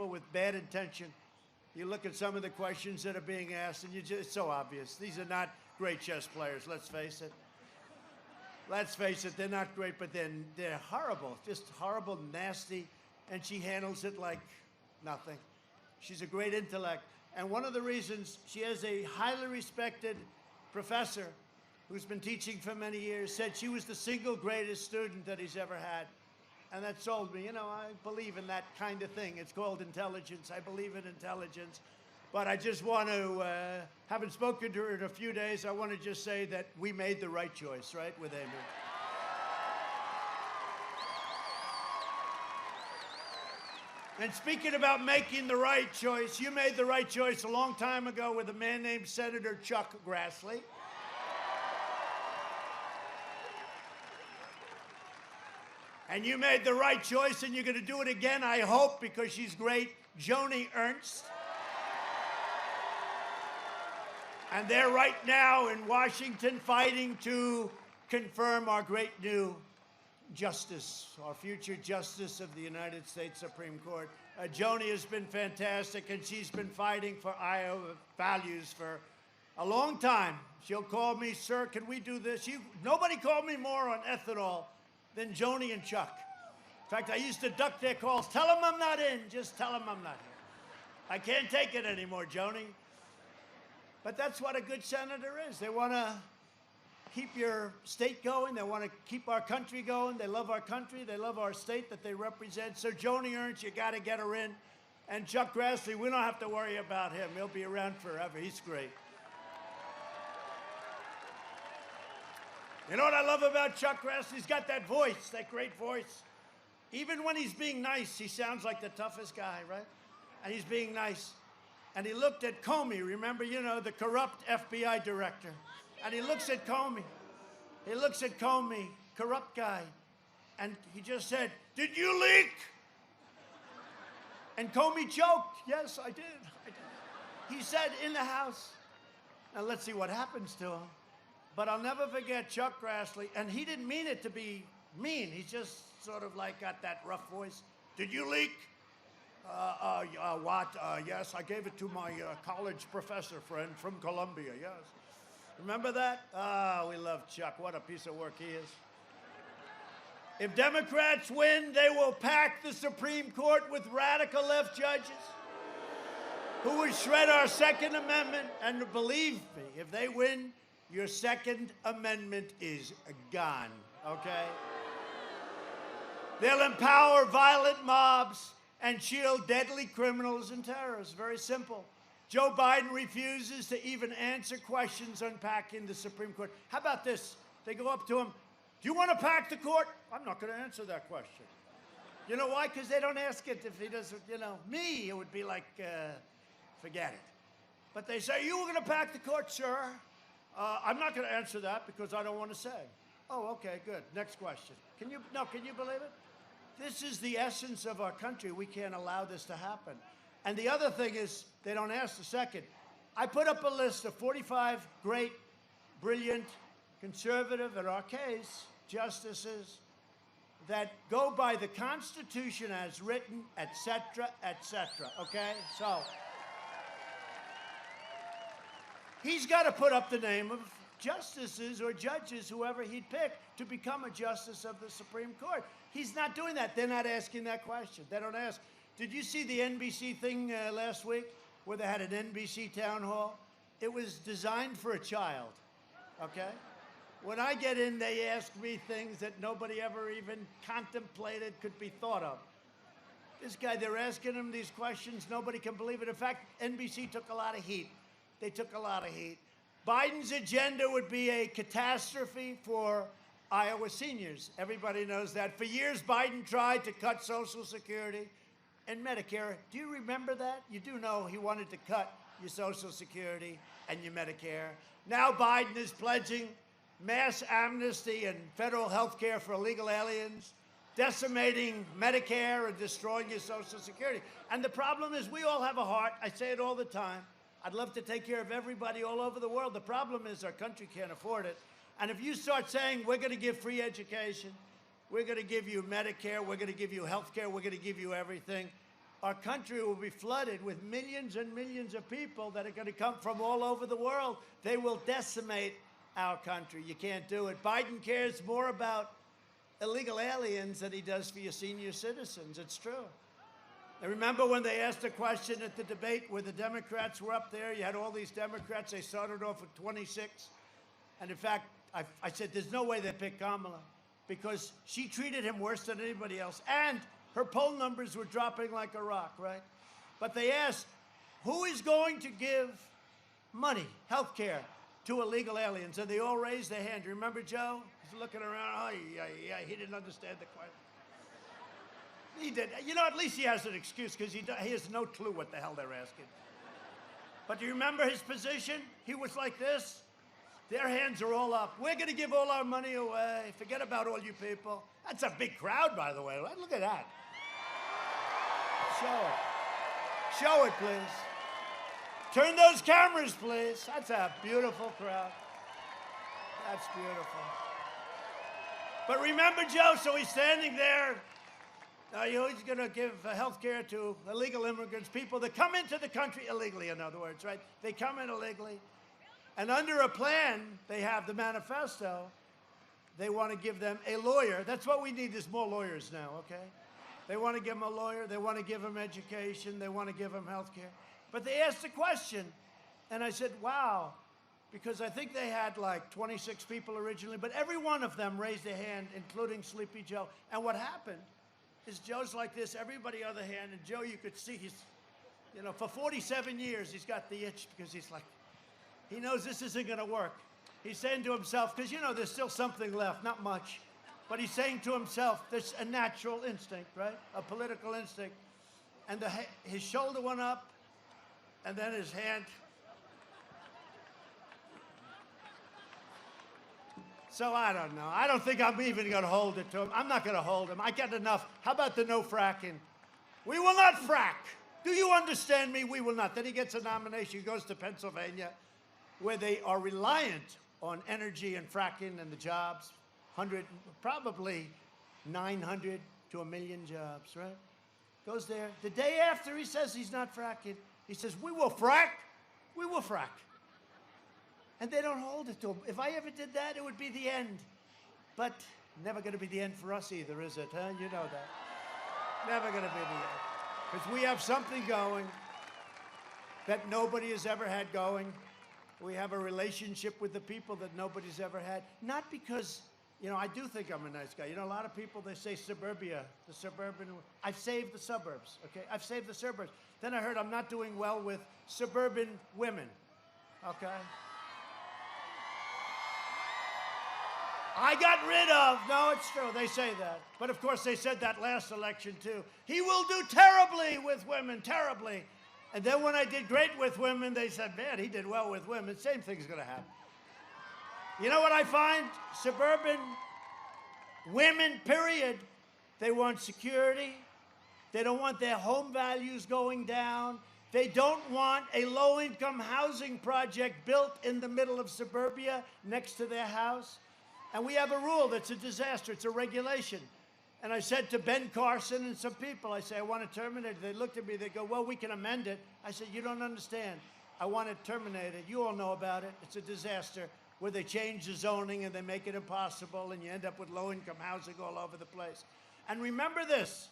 with bad intention. You look at some of the questions that are being asked, and it's so obvious. These are not great chess players, let's face it. Let's face it, they're not great, but they're horrible, just horrible, nasty, and she handles it like nothing. She's a great intellect. And one of the reasons, she has a highly respected professor who's been teaching for many years, said she was the single greatest student that he's ever had. And that sold me. I believe in that kind of thing. It's called intelligence. I believe in intelligence. But I just want to, having spoken to her in a few days, I want to just say that we made the right choice, right, with Amy. And speaking about making the right choice, you made the right choice a long time ago with a man named Senator Chuck Grassley. And you made the right choice, and you're going to do it again, I hope, because she's great, Joni Ernst. And they're right now in Washington fighting to confirm our great new justice, our future justice of the United States Supreme Court. Joni has been fantastic, and she's been fighting for Iowa values for a long time. She'll call me, sir, can we do this? Nobody called me more on ethanol than Joni and Chuck. In fact, I used to duck their calls. Tell them I'm not in. Just tell them I'm not here. I can't take it anymore, Joni. But that's what a good senator is. They want to keep your state going. They want to keep our country going. They love our country. They love our state that they represent. So Joni Ernst, you got to get her in. And Chuck Grassley, we don't have to worry about him. He'll be around forever. He's great. You know what I love about Chuck Grassley? He's got that voice, that great voice. Even when he's being nice, he sounds like the toughest guy, right? And he's being nice. And he looked at Comey, remember, you know, the corrupt FBI director. And he looks at Comey. He looks at Comey, corrupt guy. And he just said, did you leak? And Comey joked, yes, I did. He said in the House. Now let's see what happens to him. But I'll never forget Chuck Grassley, and he didn't mean it to be mean. He just sort of like got that rough voice. Did you leak? What? Yes, I gave it to my college professor friend from Columbia, yes. Remember that? We love Chuck. What a piece of work he is. If Democrats win, they will pack the Supreme Court with radical left judges who will shred our Second Amendment. And believe me, if they win, your Second Amendment is gone, okay? They'll empower violent mobs and shield deadly criminals and terrorists. Very simple. Joe Biden refuses to even answer questions on packing the Supreme Court. How about this? They go up to him, do you want to pack the court? I'm not going to answer that question. You know why? Because they don't ask it if he doesn't, you know. Me, it would be like, forget it. But they say, you were going to pack the court, sir? I'm not going to answer that because I don't want to say. Oh, okay, good. Next question. Can you believe it? This is the essence of our country. We can't allow this to happen. And the other thing is, they don't ask the second. I put up a list of 45 great, brilliant, conservative, in our case, justices that go by the Constitution as written, et cetera, okay? So he's got to put up the name of justices or judges, whoever he'd pick, to become a justice of the Supreme Court. He's not doing that. They're not asking that question. They don't ask. Did you see the NBC thing last week where they had an NBC town hall? It was designed for a child, okay? When I get in, they ask me things that nobody ever even contemplated could be thought of. This guy, they're asking him these questions. Nobody can believe it. In fact, NBC took a lot of heat. They took a lot of heat. Biden's agenda would be a catastrophe for Iowa seniors. Everybody knows that. For years, Biden tried to cut Social Security and Medicare. Do you remember that? You do know he wanted to cut your Social Security and your Medicare. Now Biden is pledging mass amnesty and federal health care for illegal aliens, decimating Medicare and destroying your Social Security. And the problem is we all have a heart. I say it all the time. I'd love to take care of everybody all over the world. The problem is our country can't afford it. And if you start saying we're going to give free education, we're going to give you Medicare, we're going to give you health care, we're going to give you everything, our country will be flooded with millions and millions of people that are going to come from all over the world. They will decimate our country. You can't do it. Biden cares more about illegal aliens than he does for your senior citizens. It's true. And remember when they asked a question at the debate where the Democrats were up there? You had all these Democrats. They started off with 26. And in fact, I said, there's no way they picked Kamala because she treated him worse than anybody else. And her poll numbers were dropping like a rock, right? But they asked, who is going to give money, health care, to illegal aliens? And they all raised their hand. Remember Joe? He's looking around. Oh, yeah, he didn't understand the question. He did. You know, at least he has an excuse because he has no clue what the hell they're asking. But do you remember his position? He was like this. Their hands are all up. We're going to give all our money away. Forget about all you people. That's a big crowd, by the way. Look at that. Show it. Show it, please. Turn those cameras, please. That's a beautiful crowd. That's beautiful. But remember, Joe, so he's standing there. He's going to give health care to illegal immigrants, people that come into the country illegally, in other words, right? They come in illegally. And under a plan, they have the manifesto, they want to give them a lawyer. That's what we need is more lawyers now, okay? They want to give them a lawyer. They want to give them education. They want to give them health care. But they asked a question, and I said, wow, because I think they had like 26 people originally, but every one of them raised a hand, including Sleepy Joe. And what happened is Joe's like this, everybody other hand, and Joe, you could see he's, you know, for 47 years, he's got the itch because he's like, he knows this isn't going to work. He's saying to himself, because, you know, there's still something left, not much, but he's saying to himself, there's a natural instinct, right? A political instinct. And his shoulder went up, and then his hand. So I don't know. I don't think I'm even going to hold it to him. I'm not going to hold him. I get enough. How about the no fracking? We will not frack. Do you understand me? We will not. Then he gets a nomination. He goes to Pennsylvania, where they are reliant on energy and fracking and the jobs. Probably 900 to 1 million jobs, right? Goes there. The day after he says he's not fracking, he says, we will frack. We will frack. And they don't hold it to him. If I ever did that, it would be the end. But never going to be the end for us either, is it? Huh? You know that. Never going to be the end. Because we have something going that nobody has ever had going. We have a relationship with the people that nobody's ever had. Not because, you know, I do think I'm a nice guy. You know, a lot of people, they say suburbia, the suburban. I've saved the suburbs, okay? I've saved the suburbs. Then I heard I'm not doing well with suburban women, okay? I got rid of, no, it's true, they say that. But of course they said that last election too. He will do terribly with women, terribly. And then when I did great with women, they said, man, he did well with women. Same thing's gonna happen. You know what I find? Suburban women, period, they want security. They don't want their home values going down. They don't want a low-income housing project built in the middle of suburbia next to their house. And we have a rule that's a disaster. It's a regulation. And I said to Ben Carson and some people, I say, I want to terminate it. They looked at me, they go, well, we can amend it. I said, you don't understand. I want it terminated. You all know about it. It's a disaster where they change the zoning and they make it impossible and you end up with low-income housing all over the place. And remember this,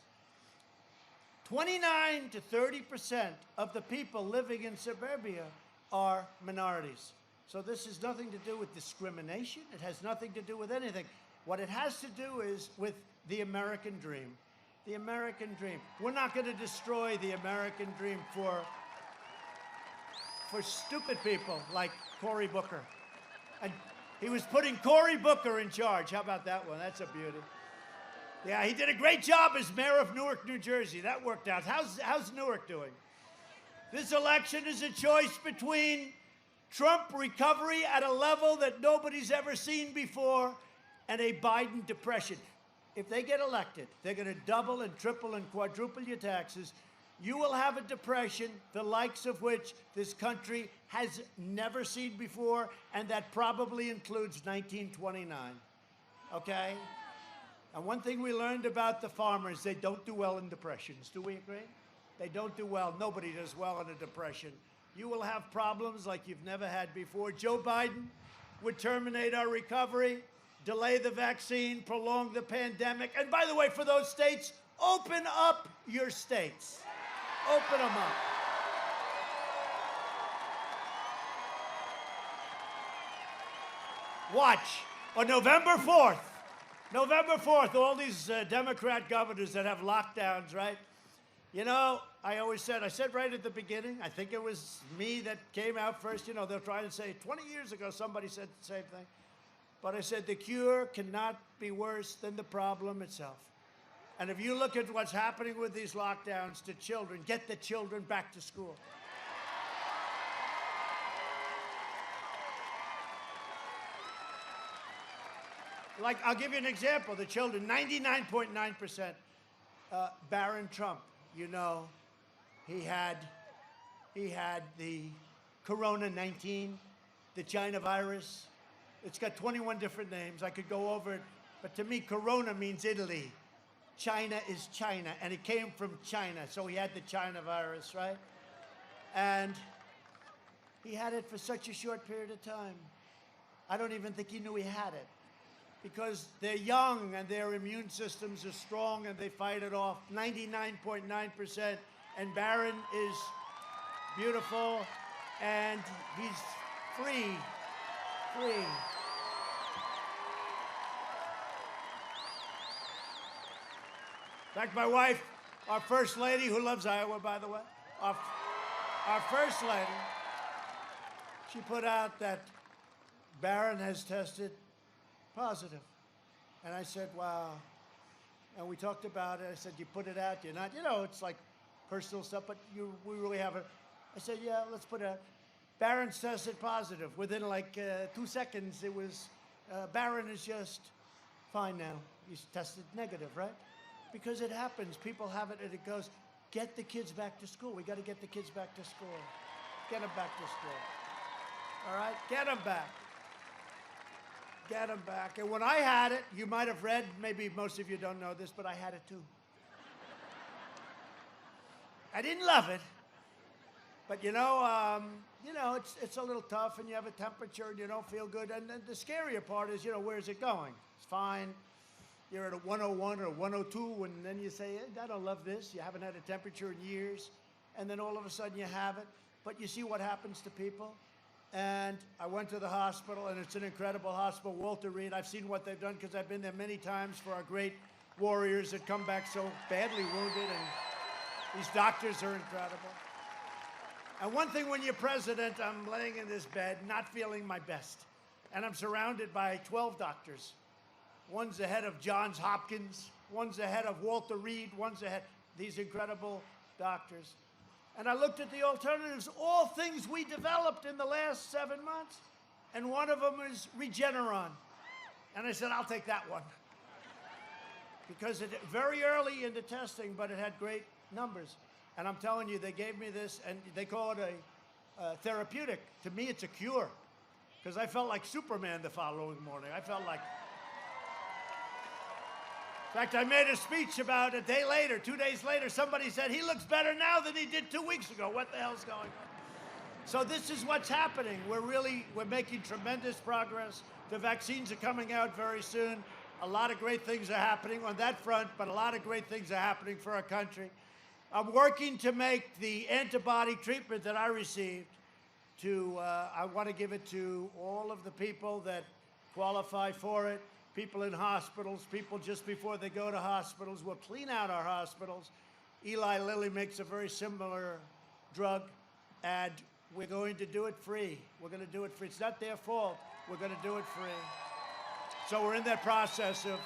29 to 30% of the people living in suburbia are minorities. So this has nothing to do with discrimination. It has nothing to do with anything. What it has to do is with the American dream. The American dream. We're not going to destroy the American dream for stupid people like Cory Booker. And he was putting Cory Booker in charge. How about that one? That's a beauty. Yeah, he did a great job as mayor of Newark, New Jersey. That worked out. How's Newark doing? This election is a choice between Trump recovery at a level that nobody's ever seen before, and a Biden depression. If they get elected, they're going to double and triple and quadruple your taxes. You will have a depression, the likes of which this country has never seen before, and that probably includes 1929, okay? And one thing we learned about the farmers, they don't do well in depressions. Do we agree? They don't do well. Nobody does well in a depression. You will have problems like you've never had before. Joe Biden would terminate our recovery, delay the vaccine, prolong the pandemic. And by the way, for those states, open up your states. Open them up. Watch. On November 4th, all these Democrat governors that have lockdowns, right? You know, I said right at the beginning, I think it was me that came out first, you know, they're trying to say, 20 years ago, somebody said the same thing. But I said, the cure cannot be worse than the problem itself. And if you look at what's happening with these lockdowns to children, get the children back to school. Like, I'll give you an example. The children, 99.9%, Barron Trump, you know, he had the Corona-19, the China virus. It's got 21 different names. I could go over it. But to me, Corona means Italy. China is China, and it came from China. So he had the China virus, right? And He had it for such a short period of time. I don't even think he knew he had it, because they're young and their immune systems are strong and they fight it off 99.9%. And Barron is beautiful and he's free. In fact, my wife, our first lady, who loves Iowa, by the way, our first lady, she put out that Barron has tested positive. And I said, wow. And we talked about it. I said, you put it out, you're not, it's like personal stuff, but we really haven't. I said, yeah, let's put it out. Barron's tested positive. Within like 2 seconds, it was, Barron is just fine now. He's tested negative, right? Because it happens. People have it and it goes. Get the kids back to school. We got to get the kids back to school. Get them back to school. All right? Get them back. Get them back. And when I had it, you might have read, maybe most of you don't know this, but I had it too. I didn't love it. But it's a little tough, and you have a temperature, and you don't feel good. And then the scarier part is, where's it going? It's fine. You're at a 101 or 102, and then you say, I don't love this. You haven't had a temperature in years. And then all of a sudden you have it. But you see what happens to people. And I went to the hospital, and it's an incredible hospital, Walter Reed. I've seen what they've done because I've been there many times for our great warriors that come back so badly wounded, and these doctors are incredible. And one thing, when you're president, I'm laying in this bed, not feeling my best. And I'm surrounded by 12 doctors. One's the head of Johns Hopkins, one's the head of Walter Reed, one's the head, these incredible doctors. And I looked at the alternatives, all things we developed in the last 7 months. And one of them is Regeneron. And I said, I'll take that one. Because it very early into testing, but it had great numbers. And I'm telling you, they gave me this, and they call it a therapeutic. To me, it's a cure. Because I felt like Superman the following morning. I felt like... In fact, I made a speech about a day later, 2 days later, somebody said, he looks better now than he did 2 weeks ago. What the hell's going on? So this is what's happening. We're making tremendous progress. The vaccines are coming out very soon. A lot of great things are happening on that front, but a lot of great things are happening for our country. I'm working to make the antibody treatment that I received I want to give it to all of the people that qualify for it. People in hospitals, people just before they go to hospitals. We'll clean out our hospitals. Eli Lilly makes a very similar drug, and we're going to do it free. We're going to do it free. It's not their fault. We're going to do it free. So we're in that process of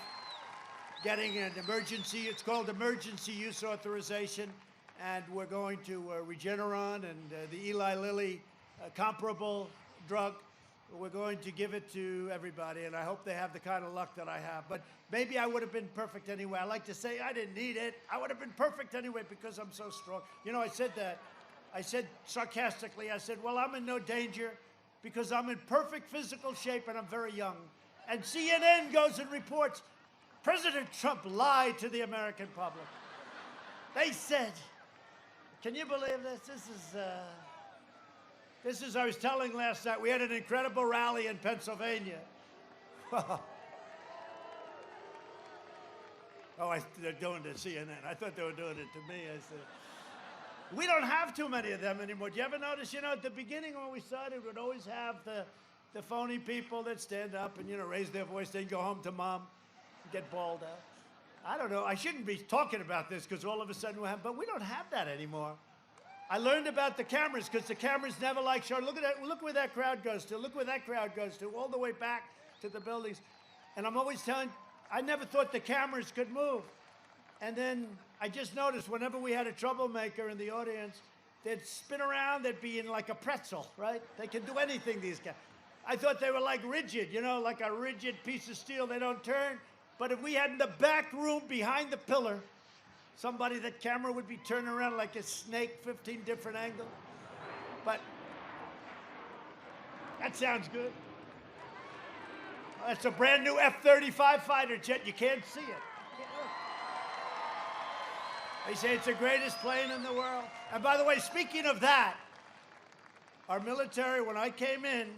getting an emergency, it's called emergency use authorization, and we're going to Regeneron and the Eli Lilly comparable drug. We're going to give it to everybody, and I hope they have the kind of luck that I have. But maybe I would have been perfect anyway. I like to say I didn't need it. I would have been perfect anyway because I'm so strong. I said that. I said sarcastically, I said, well, I'm in no danger because I'm in perfect physical shape and I'm very young. And CNN goes and reports, President Trump lied to the American public. They said, can you believe this? This is, I was telling last night, we had an incredible rally in Pennsylvania. They're doing it to CNN. I thought they were doing it to me. I said, we don't have too many of them anymore. Do you ever notice, at the beginning when we started, we'd always have the phony people that stand up and, raise their voice, then go home to mom and get bawled out. I don't know. I shouldn't be talking about this because all of a sudden we'll have, but we don't have that anymore. I learned about the cameras because the cameras never like showing. Look at that. Look where that crowd goes to. Look where that crowd goes to, all the way back to the buildings. And I'm always telling, I never thought the cameras could move. And then I just noticed whenever we had a troublemaker in the audience, they'd spin around, they'd be in like a pretzel, right? They can do anything, these guys. I thought they were like rigid, like a rigid piece of steel. They don't turn. But if we had in the back room behind the pillar, that camera would be turning around like a snake, 15 different angles. But that sounds good. That's a brand new F-35 fighter jet. You can't see it. They say it's the greatest plane in the world. And by the way, speaking of that, Our military, when I came in,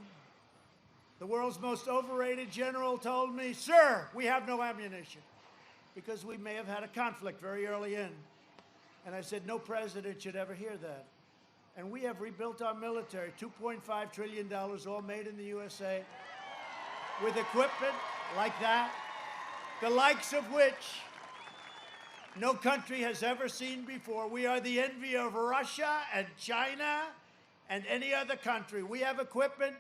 the world's most overrated general told me, "Sir, we have no ammunition," because we may have had a conflict very early in. And I said, no president should ever hear that. And we have rebuilt our military, $2.5 trillion, all made in the USA, with equipment like that, the likes of which no country has ever seen before. We are the envy of Russia and China and any other country. We have equipment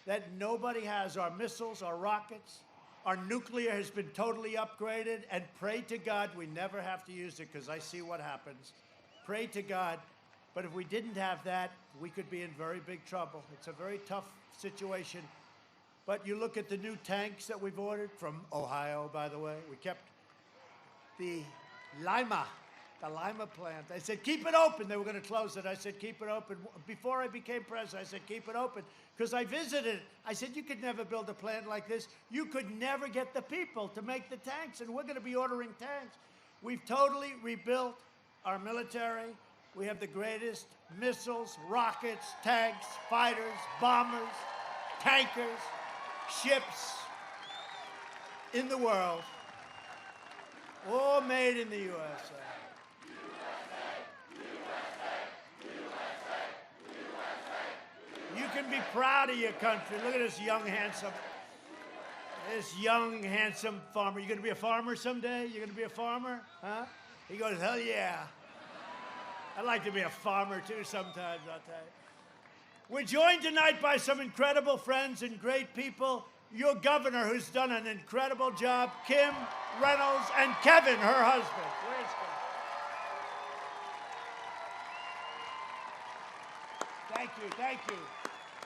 that nobody has. Our missiles, our rockets, our nuclear has been totally upgraded, and pray to God we never have to use it, because I see what happens. Pray to God. But if we didn't have that, we could be in very big trouble. It's a very tough situation. But you look at the new tanks that we've ordered from Ohio, by the way. We kept the Lima plant. I said, keep it open. They were going to close it. I said, keep it open. Before I became president, I said, keep it open. Because I visited it. I said, you could never build a plant like this. You could never get the people to make the tanks, and we're going to be ordering tanks. We've totally rebuilt our military. We have the greatest missiles, rockets, tanks, fighters, bombers, tankers, ships in the world, all made in the USA. You can be proud of your country. Look at this young, handsome farmer. You going to be a farmer someday? You going to be a farmer? Huh? He goes, hell yeah. I'd like to be a farmer too sometimes, I'll tell you. We're joined tonight by some incredible friends and great people. Your governor, who's done an incredible job, Kim Reynolds, and Kevin, her husband. Where's Kevin?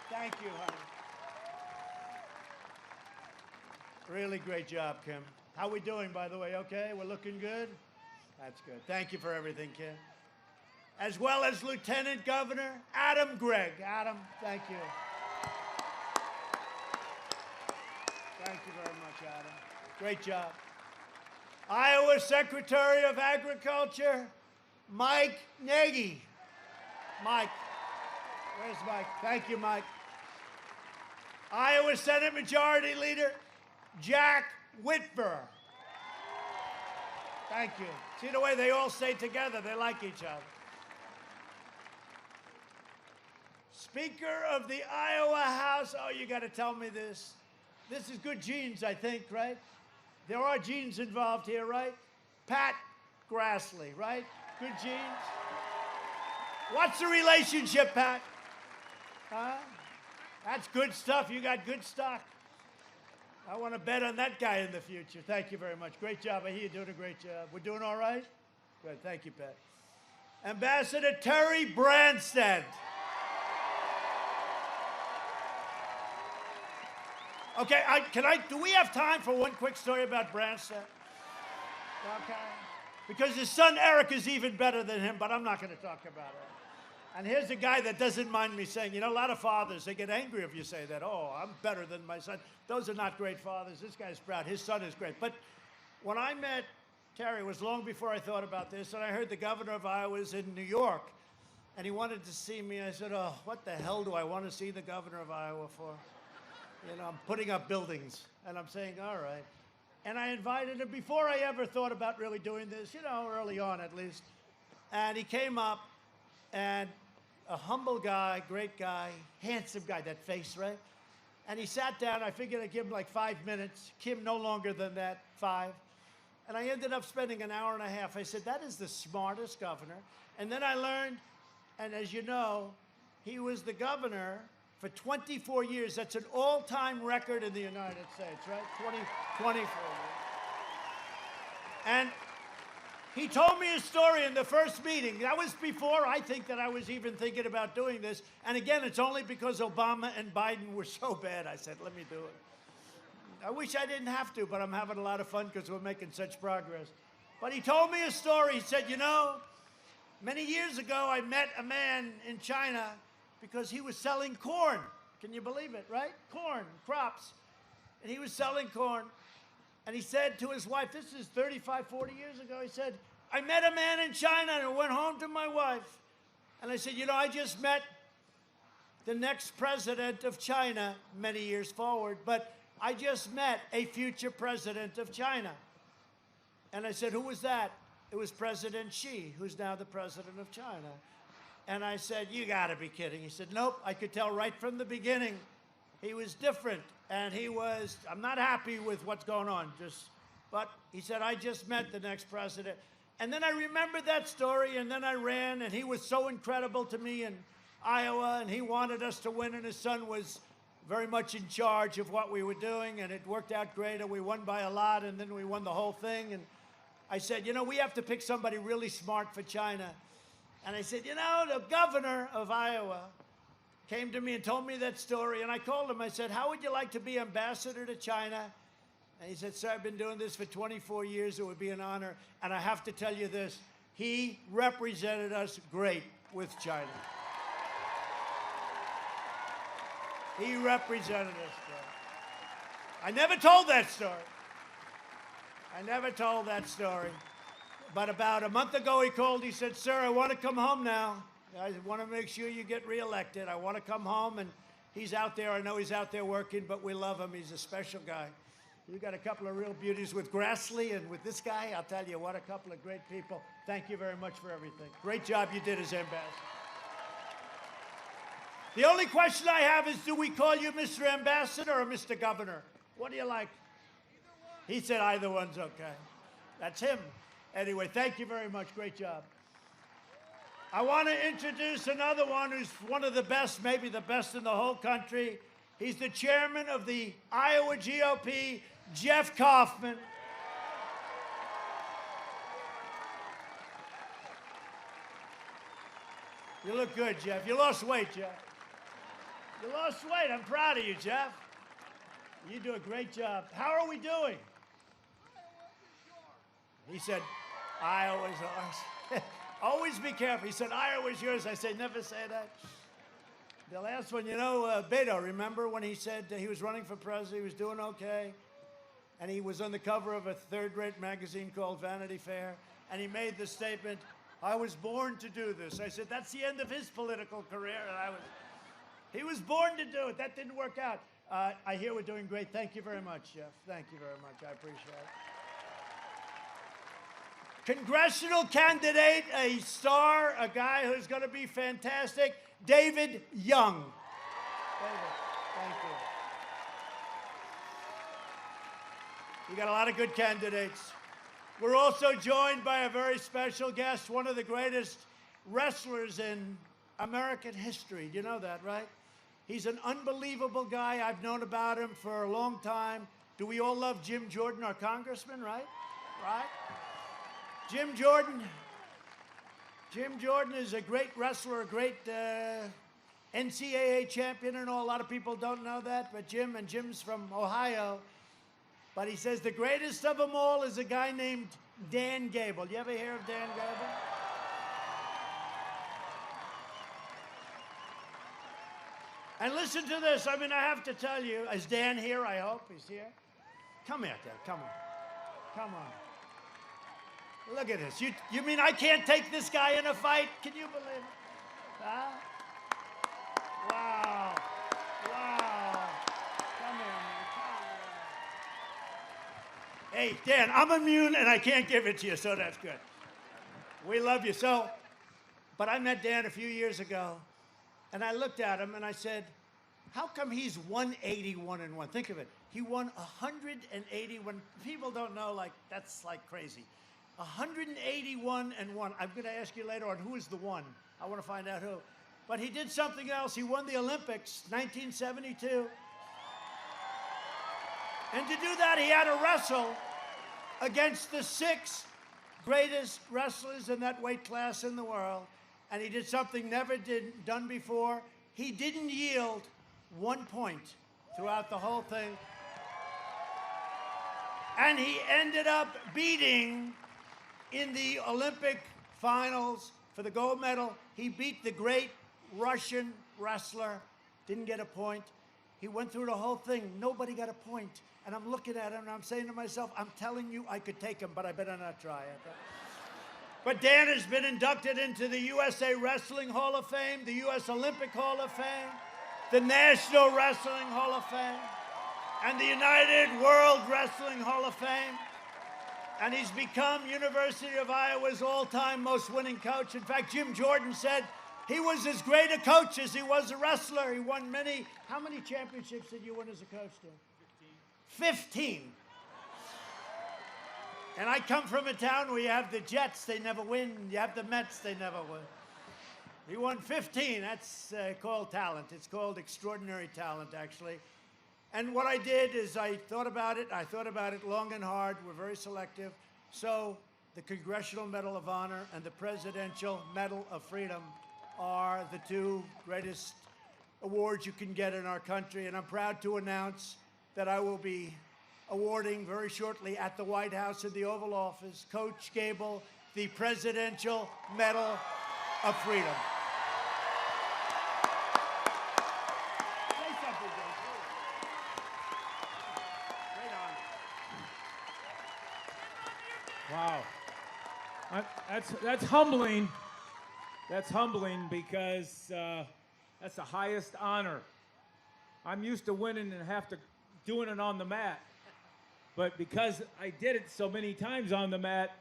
Thank you, honey. Really great job, Kim. How we doing, by the way? Okay, we're looking good? That's good. Thank you for everything, Kim. As well as Lieutenant Governor Adam Gregg. Adam, thank you. Thank you very much, Adam. Great job. Iowa Secretary of Agriculture, Mike Nagy. Mike. Where's Mike? Thank you, Mike. Iowa Senate Majority Leader, Jack Whitver. Thank you. See the way they all stay together? They like each other. Speaker of the Iowa House. Oh, you got to tell me this. This is good genes, I think, right? There are genes involved here, right? Pat Grassley, right? Good genes. What's the relationship, Pat? Huh? That's good stuff. You got good stock. I want to bet on that guy in the future. Thank you very much. Great job. I hear you're doing a great job. We're doing all right? Good. Thank you, Pat. Ambassador Terry Branstad. Okay, do we have time for one quick story about Branstad? Okay. Because his son Eric is even better than him, but I'm not going to talk about it. And here's a guy that doesn't mind me saying, you know, a lot of fathers, they get angry if you say that. Oh, I'm better than my son. Those are not great fathers. This guy's proud. His son is great. But when I met Terry, it was long before I thought about this, and I heard the governor of Iowa was in New York, and he wanted to see me. I said, oh, what the hell do I want to see the governor of Iowa for? You know, I'm putting up buildings, and I'm saying, all right. And I invited him before I ever thought about really doing this, you know, early on at least. And he came up, and a humble guy, great guy, handsome guy, that face, right? And he sat down. I figured I'd give him like 5 minutes. Kim, no longer than that, 5. And I ended up spending an hour and a half. I said, that is the smartest governor. And then I learned, and as you know, he was the governor for 24 years. That's an all-time record in the United States, right? 24 years. And he told me a story in the first meeting. That was before I think that I was even thinking about doing this. And again, it's only because Obama and Biden were so bad. I said, let me do it. I wish I didn't have to, but I'm having a lot of fun because we're making such progress. But he told me a story. He said, you know, many years ago, I met a man in China because he was selling corn. Can you believe it, right? Corn, crops. And he was selling corn. And he said to his wife, this is 35, 40 years ago, he said, I met a man in China and I went home to my wife. And I said, you know, I just met the next president of China many years forward, but I just met a future president of China. And I said, who was that? It was President Xi, who's now the president of China. And I said, you gotta be kidding. He said, nope, I could tell right from the beginning he was different. And he was, I'm not happy with what's going on, but he said, I just met the next president. And then I remembered that story, and then I ran, and he was so incredible to me in Iowa, and he wanted us to win, and his son was very much in charge of what we were doing, and it worked out great, and we won by a lot, and then we won the whole thing. And I said, you know, we have to pick somebody really smart for China. And I said, you know, the governor of Iowa came to me and told me that story, and I called him. I said, how would you like to be ambassador to China? And he said, sir, I've been doing this for 24 years. It would be an honor. And I have to tell you this, he represented us great with China. He represented us great. I never told that story. I never told that story. But about a month ago, he called. He said, sir, I want to come home now. I want to make sure you get reelected. I want to come home. And he's out there. I know he's out there working, but we love him. He's a special guy. You got a couple of real beauties with Grassley and with this guy. I'll tell you, what a couple of great people. Thank you very much for everything. Great job you did as ambassador. The only question I have is, do we call you Mr. Ambassador or Mr. Governor? What do you like? He said either one's okay. That's him. Anyway, thank you very much. Great job. I want to introduce another one who's one of the best, maybe the best in the whole country. He's the chairman of the Iowa GOP, Jeff Kaufman. You look good, Jeff. You lost weight, Jeff. You lost weight. I'm proud of you, Jeff. You do a great job. How are we doing? He said, Iowa's ours. Always be careful. He said, Iowa's yours. I said, never say that. The last one, you know, Beto, remember when he said he was running for president, he was doing okay, and he was on the cover of a third-rate magazine called Vanity Fair, and he made the statement, I was born to do this. I said, that's the end of his political career, and he was born to do it. That didn't work out. I hear we're doing great. Thank you very much, Jeff. Thank you very much. I appreciate it. Congressional candidate, a star, a guy who's going to be fantastic, David Young. David, thank you. You got a lot of good candidates. We're also joined by a very special guest, one of the greatest wrestlers in American history. Do you know that, right? He's an unbelievable guy. I've known about him for a long time. Do we all love Jim Jordan, our congressman, right? Right? Jim Jordan is a great wrestler, a great NCAA champion and all. A lot of people don't know that, but Jim's from Ohio. But he says the greatest of them all is a guy named Dan Gable. You ever hear of Dan Gable? And listen to this. I mean, I have to tell you, is Dan here? I hope he's here. Come here, Dan. Come on. Come on. Look at this. You mean I can't take this guy in a fight? Can you believe it? Huh? Wow. Wow. Come here, man. Come here. Hey, Dan, I'm immune and I can't give it to you, so that's good. We love you. But I met Dan a few years ago, and I looked at him and I said, how come he's 181-1? Think of it. He won 181. People don't know, like, that's like crazy. 181-1. I'm going to ask you later on who is the one. I want to find out who. But he did something else. He won the Olympics, 1972. And to do that, he had to wrestle against the 6 greatest wrestlers in that weight class in the world. And he did something never done before. He didn't yield 1 point throughout the whole thing. And he ended up beating, in the Olympic finals for the gold medal, he beat the great Russian wrestler, didn't get a point. He went through the whole thing. Nobody got a point. And I'm looking at him and I'm saying to myself, I'm telling you I could take him, but I better not try it. But Dan has been inducted into the USA Wrestling Hall of Fame, the US Olympic Hall of Fame. the National Wrestling Hall of Fame, and the United World Wrestling Hall of Fame. And he's become University of Iowa's all-time most winning coach. In fact, Jim Jordan said he was as great a coach as he was a wrestler. He won many. How many championships did you win as a coach, Jim? 15. And I come from a town where you have the Jets, they never win. You have the Mets, they never win. He won 15. That's called talent. It's called extraordinary talent, actually. And what I did is I thought about it. I thought about it long and hard. We're very selective. So the Congressional Medal of Honor and the Presidential Medal of Freedom are the two greatest awards you can get in our country. And I'm proud to announce that I will be awarding very shortly at the White House in the Oval Office, Coach Gable, the Presidential Medal of Freedom. Say something, Joe. Great honor. Wow. That's humbling. That's humbling because that's the highest honor. I'm used to winning and doing it on the mat. But because I did it so many times on the mat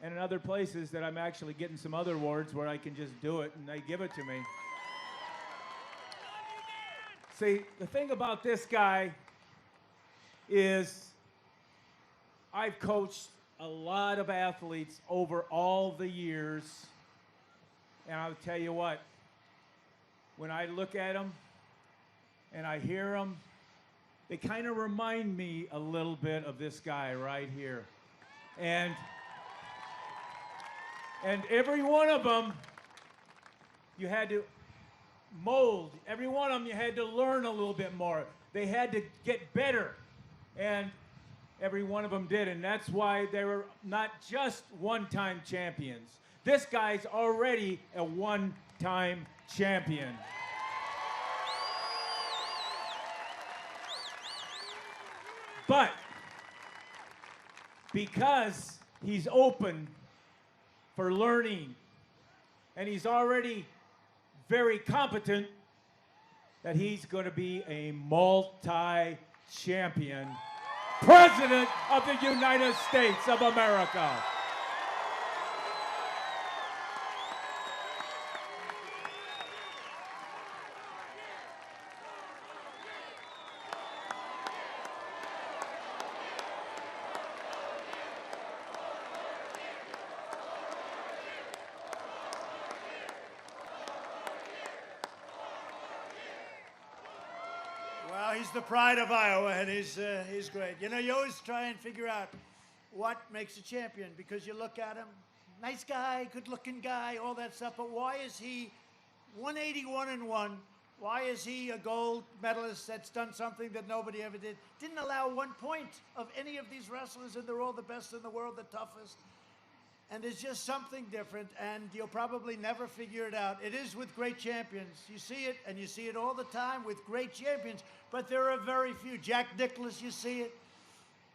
and in other places that I'm actually getting some other awards where I can just do it and they give it to me. See, the thing about this guy is I've coached a lot of athletes over all the years. And I'll tell you what, when I look at them and I hear them, they kind of remind me a little bit of this guy right here. And every one of them, you had to mold. Every one of them, you had to learn a little bit more. They had to get better. And every one of them did. And that's why they were not just one-time champions. This guy's already a one-time champion. But because he's open for learning and he's already very competent, that he's going to be a multi-champion President of the United States of America. Well, he's the pride of Iowa, and he's great. You know, you always try and figure out what makes a champion because you look at him, nice guy, good-looking guy, all that stuff, but why is he 181-1? Why is he a gold medalist that's done something that nobody ever did? Didn't allow 1 point of any of these wrestlers, and they're all the best in the world, the toughest. And there's just something different, and you'll probably never figure it out. It is with great champions. You see it, and you see it all the time with great champions, but there are very few. Jack Nicklaus, you see it.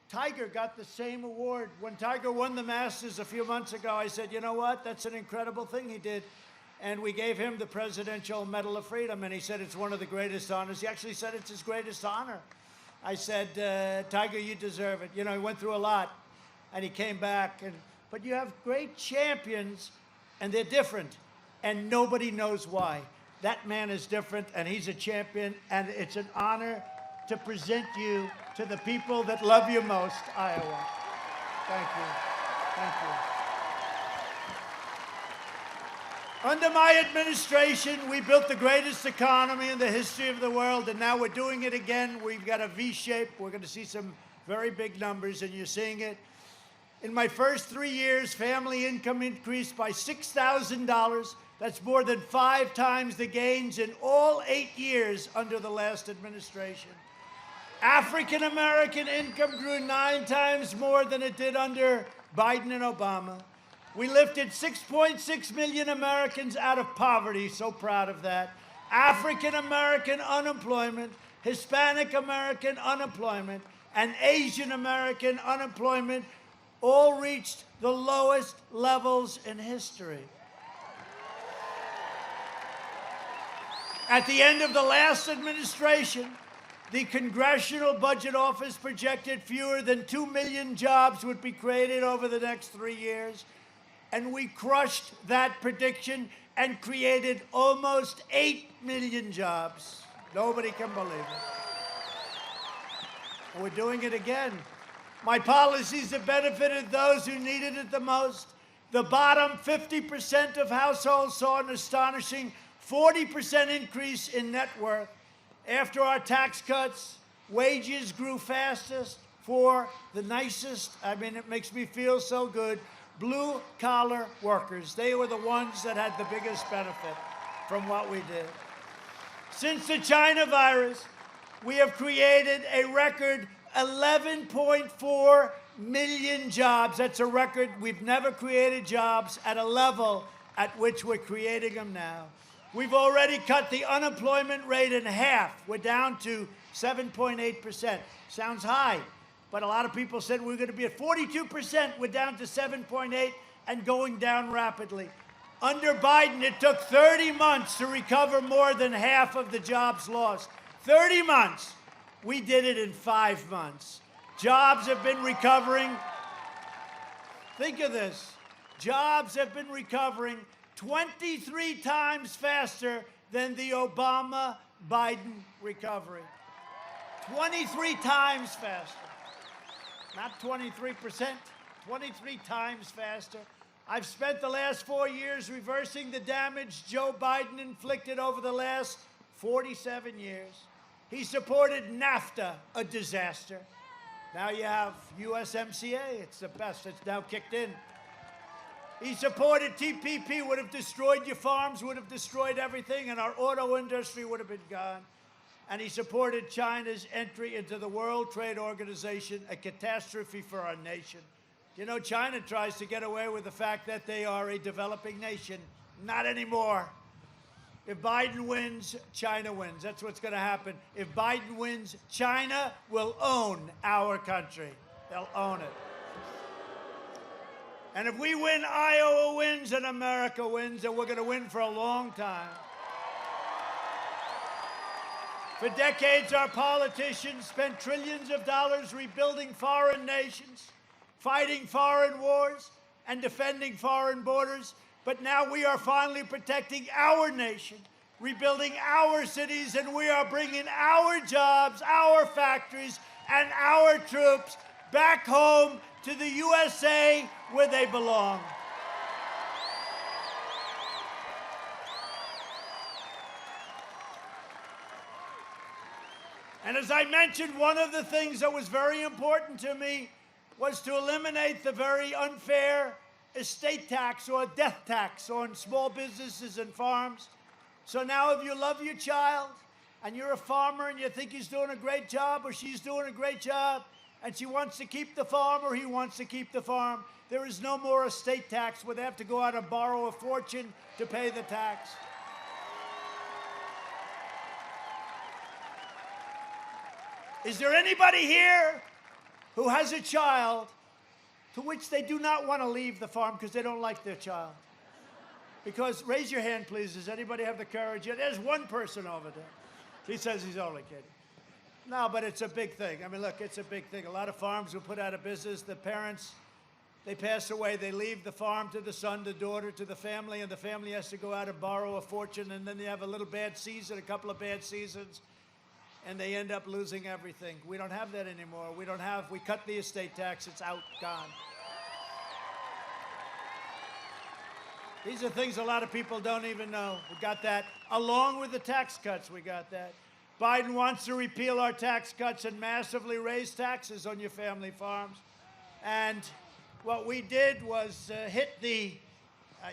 Tiger got the same award. When Tiger won the Masters a few months ago, I said, you know what? That's an incredible thing he did. And we gave him the Presidential Medal of Freedom, and he said it's one of the greatest honors. He actually said it's his greatest honor. I said, Tiger, you deserve it. You know, he went through a lot, and he came back, but you have great champions, and they're different, and nobody knows why. That man is different, and he's a champion, and it's an honor to present you to the people that love you most, Iowa. Thank you. Thank you. Under my administration, we built the greatest economy in the history of the world, and now we're doing it again. We've got a V shape. We're going to see some very big numbers, and you're seeing it. In my first 3 years, family income increased by $6,000. That's more than 5 times the gains in all 8 years under the last administration. African American income grew 9 times more than it did under Biden and Obama. We lifted 6.6 million Americans out of poverty, so proud of that. African American unemployment, Hispanic American unemployment, and Asian American unemployment all reached the lowest levels in history. At the end of the last administration, the Congressional Budget Office projected fewer than 2 million jobs would be created over the next 3 years. And we crushed that prediction and created almost 8 million jobs. Nobody can believe it. And we're doing it again. My policies have benefited those who needed it the most. The bottom 50% of households saw an astonishing 40% increase in net worth. After our tax cuts, wages grew fastest for the nicest, I mean, it makes me feel so good, blue-collar workers. They were the ones that had the biggest benefit from what we did. Since the China virus, we have created a record 11.4 million jobs. That's a record. We've never created jobs at a level at which we're creating them now. We've already cut the unemployment rate in half. We're down to 7.8%. Sounds high, but a lot of people said we're going to be at 42%. We're down to 7.8 and going down rapidly. Under Biden, it took 30 months to recover more than half of the jobs lost. 30 months. We did it in 5 months. Jobs have been recovering. Think of this. Jobs have been recovering 23 times faster than the Obama-Biden recovery. 23 times faster. Not 23%, 23 times faster. I've spent the last 4 years reversing the damage Joe Biden inflicted over the last 47 years. He supported NAFTA, a disaster. Now you have USMCA, it's the best, it's now kicked in. He supported TPP, would have destroyed your farms, would have destroyed everything, and our auto industry would have been gone. And he supported China's entry into the World Trade Organization, a catastrophe for our nation. You know, China tries to get away with the fact that they are a developing nation. Not anymore. If Biden wins, China wins. That's what's going to happen. If Biden wins, China will own our country. They'll own it. And if we win, Iowa wins, and America wins, and we're going to win for a long time. For decades, our politicians spent trillions of dollars rebuilding foreign nations, fighting foreign wars, and defending foreign borders. But now we are finally protecting our nation, rebuilding our cities, and we are bringing our jobs, our factories, and our troops back home to the USA where they belong. And as I mentioned, one of the things that was very important to me was to eliminate the very unfair estate tax or death tax on small businesses and farms. So now if you love your child and you're a farmer and you think he's doing a great job or she's doing a great job and she wants to keep the farm or he wants to keep the farm, there is no more estate tax where they have to go out and borrow a fortune to pay the tax. Is there anybody here who has a child to which they do not want to leave the farm because they don't like their child? Because, raise your hand, please. Does anybody have the courage? Yeah, there's one person over there. He says he's only kidding. No, but it's a big thing. I mean, look, it's a big thing. A lot of farms will put out of business. The parents, they pass away. They leave the farm to the son, the daughter, to the family, and the family has to go out and borrow a fortune, and then they have a little bad season, a couple of bad seasons, and they end up losing everything. We don't have that anymore. We cut the estate tax. It's out, gone. These are things a lot of people don't even know. We got that. Along with the tax cuts, we got that. Biden wants to repeal our tax cuts and massively raise taxes on your family farms. And what we did was hit the,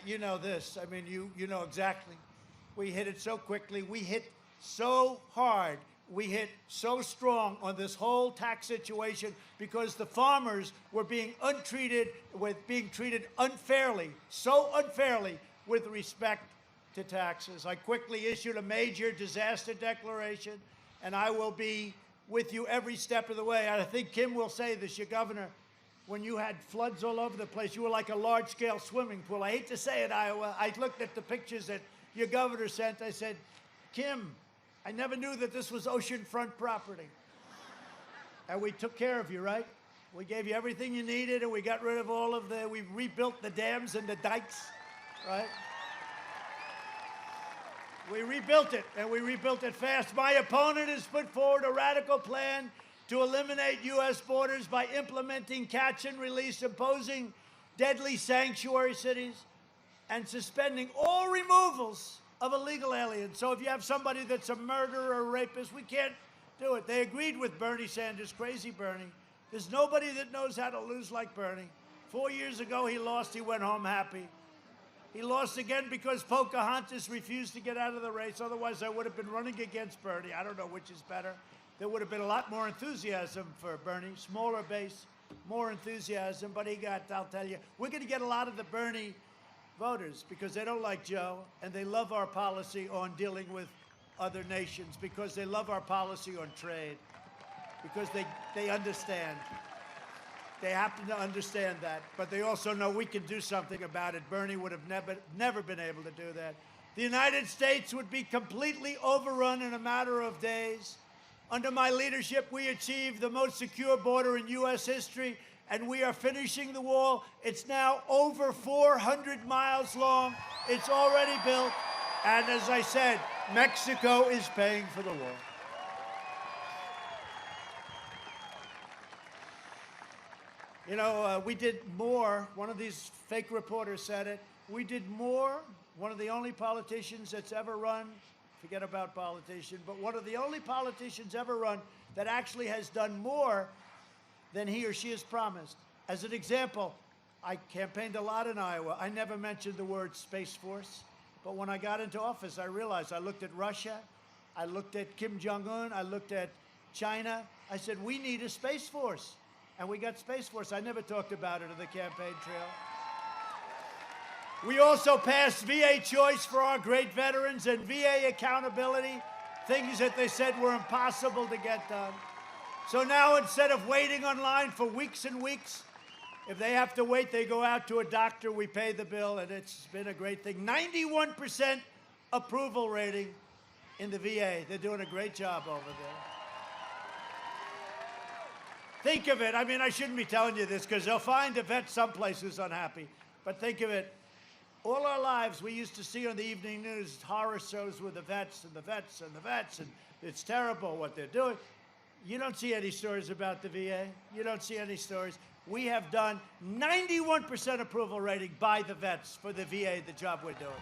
you know this, I mean, you know exactly. We hit it so quickly. We hit so hard. We hit so strong on this whole tax situation because the farmers were being treated unfairly, so unfairly with respect to taxes. I quickly issued a major disaster declaration, and I will be with you every step of the way. And I think Kim will say this, your governor, when you had floods all over the place, you were like a large-scale swimming pool. I hate to say it, Iowa. I looked at the pictures that your governor sent. I said, Kim, I never knew that this was oceanfront property. And we took care of you, right? We gave you everything you needed, and we got rid of all of we rebuilt the dams and the dikes, right? We rebuilt it, and we rebuilt it fast. My opponent has put forward a radical plan to eliminate U.S. borders by implementing catch and release, imposing deadly sanctuary cities, and suspending all removals of illegal aliens. So if you have somebody that's a murderer or a rapist, we can't do it. They agreed with Bernie Sanders, crazy Bernie. There's nobody that knows how to lose like Bernie. 4 years ago, he lost. He went home happy. He lost again because Pocahontas refused to get out of the race. Otherwise, I would have been running against Bernie. I don't know which is better. There would have been a lot more enthusiasm for Bernie, smaller base, more enthusiasm. But he got, I'll tell you, we're going to get a lot of the Bernie voters because they don't like Joe, and they love our policy on dealing with other nations, because they love our policy on trade, because they understand. They happen to understand that, but they also know we can do something about it. Bernie would have never been able to do that. The United States would be completely overrun in a matter of days. Under my leadership, we achieved the most secure border in U.S. history, and we are finishing the wall. It's now over 400 miles long. It's already built, and as I said, Mexico is paying for the wall. You know, we did more. One of these fake reporters said it. We did more. One of the only politicians that's ever run, forget about politician, but one of the only politicians ever run that actually has done more than he or she has promised. As an example, I campaigned a lot in Iowa. I never mentioned the word Space Force. But when I got into office, I realized I looked at Russia, I looked at Kim Jong-un, I looked at China. I said, we need a Space Force. And we got Space Force. I never talked about it in the campaign trail. We also passed VA choice for our great veterans and VA accountability, things that they said were impossible to get done. So now, instead of waiting online for weeks and weeks, if they have to wait, they go out to a doctor, we pay the bill, and it's been a great thing. 91% approval rating in the VA. They're doing a great job over there. Think of it. I mean, I shouldn't be telling you this because they'll find a vet someplace who's unhappy. But think of it. All our lives, we used to see on the evening news horror shows with the vets and the vets and the vets, and it's terrible what they're doing. You don't see any stories about the VA. You don't see any stories. We have done 91% approval rating by the vets for the VA, the job we're doing.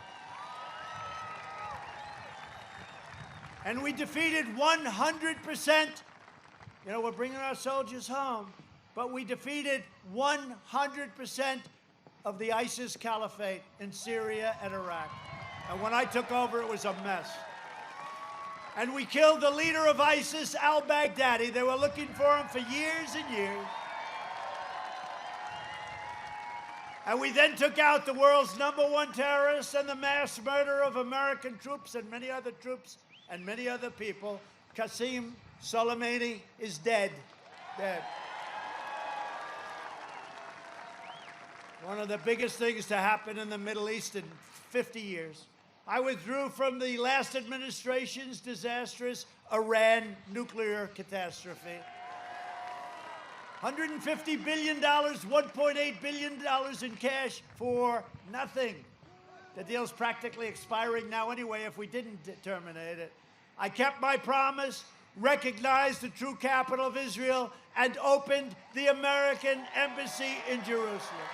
And we defeated 100%. You know, we're bringing our soldiers home, but we defeated 100% of the ISIS caliphate in Syria and Iraq. And when I took over, it was a mess. And we killed the leader of ISIS, al-Baghdadi. They were looking for him for years and years. And we then took out the world's #1 terrorist and the mass murderer of American troops and many other troops and many other people. Qasem Soleimani is dead. Dead. One of the biggest things to happen in the Middle East in 50 years. I withdrew from the last administration's disastrous Iran nuclear catastrophe. $150 billion, $1.8 billion in cash for nothing. The deal's practically expiring now anyway if we didn't terminate it. I kept my promise, recognized the true capital of Israel, and opened the American embassy in Jerusalem.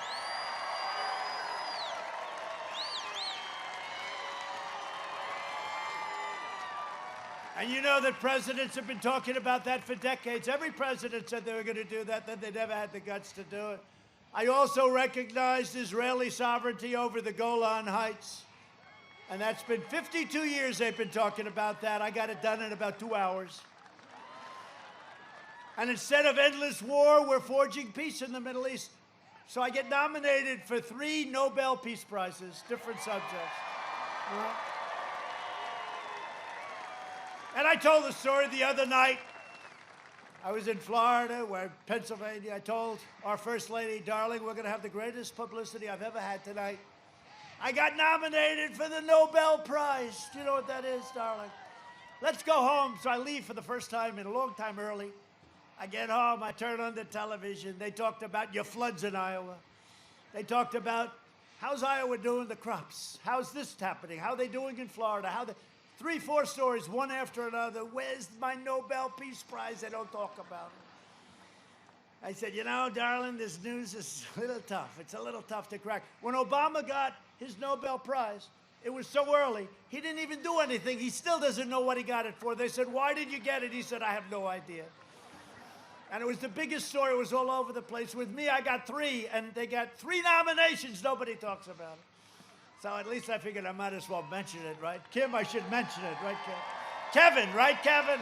And you know that presidents have been talking about that for decades. Every president said they were going to do that, then they never had the guts to do it. I also recognized Israeli sovereignty over the Golan Heights. And that's been 52 years they've been talking about that. I got it done in about 2 hours. And instead of endless war, we're forging peace in the Middle East. So I get nominated for 3 Nobel Peace Prizes, different subjects. And I told the story the other night. I was in Florida, Pennsylvania. I told our First Lady, darling, we're going to have the greatest publicity I've ever had tonight. I got nominated for the Nobel Prize. Do you know what that is, darling? let's go home. So I leave for the first time in a long time early. I get home, I turn on the television. They talked about your floods in Iowa. They talked about how's Iowa doing the crops? How's this happening? How are they doing in Florida? How they, 3, 4 stories, one after another. Where's my Nobel Peace Prize? They don't talk about it. I said, you know, darling, this news is a little tough. It's a little tough to crack. When Obama got his Nobel Prize, it was so early, he didn't even do anything. He still doesn't know what he got it for. They said, why did you get it? He said, I have no idea. And it was the biggest story. It was all over the place. With me, I got 3, and they got 3 nominations. Nobody talks about it. So at least I figured I might as well mention it, right? Kim, I should mention it, right, Kim? Kevin, right, Kevin?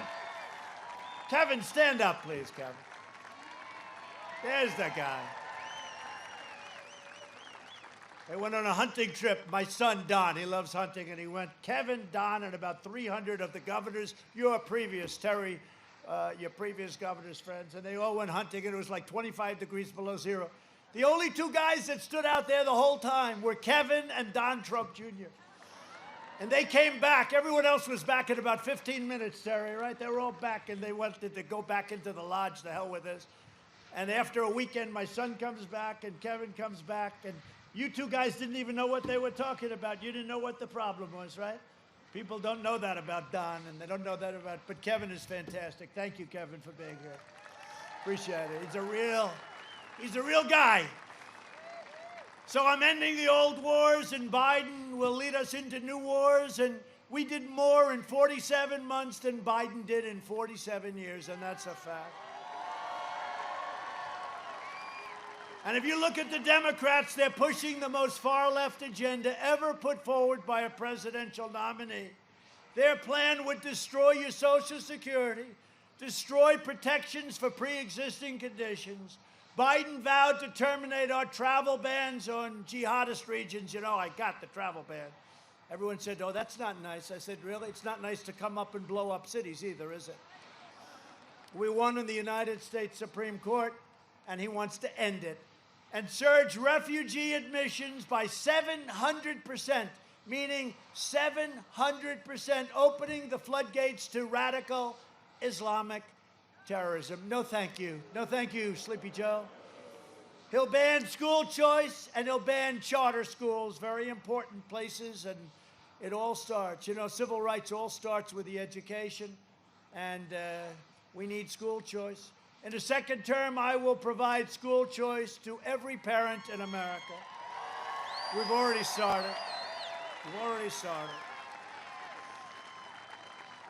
Kevin, stand up, please, Kevin. There's the guy. They went on a hunting trip. My son, Don, he loves hunting, and he went, Kevin, Don, and about 300 of the governors, your previous, Terry, your previous governor's friends, and they all went hunting, and it was like 25 degrees below zero. The only 2 guys that stood out there the whole time were Kevin and Don Trump Jr. And they came back. Everyone else was back in about 15 minutes, Terry, right? They were all back, and they wanted to go back into the lodge. The hell with this. And after a weekend, my son comes back, and Kevin comes back, and you 2 guys didn't even know what they were talking about. You didn't know what the problem was, right? People don't know that about Don, and they don't know that about, but Kevin is fantastic. Thank you, Kevin, for being here. Appreciate it. He's a real guy. So I'm ending the old wars, and Biden will lead us into new wars, and we did more in 47 months than Biden did in 47 years, and that's a fact. And if you look at the Democrats, they're pushing the most far-left agenda ever put forward by a presidential nominee. Their plan would destroy your Social Security, destroy protections for pre-existing conditions. Biden vowed to terminate our travel bans on jihadist regions. You know, I got the travel ban. Everyone said, oh, that's not nice. I said, really? It's not nice to come up and blow up cities either, is it? We won in the United States Supreme Court, and he wants to end it and surge refugee admissions by 700%, meaning 700%, opening the floodgates to radical Islamic terrorism. No, thank you. No, thank you, Sleepy Joe. He'll ban school choice, and he'll ban charter schools, very important places, and it all starts. You know, civil rights all starts with the education, and we need school choice. In the second term, I will provide school choice to every parent in America. We've already started. We've already started.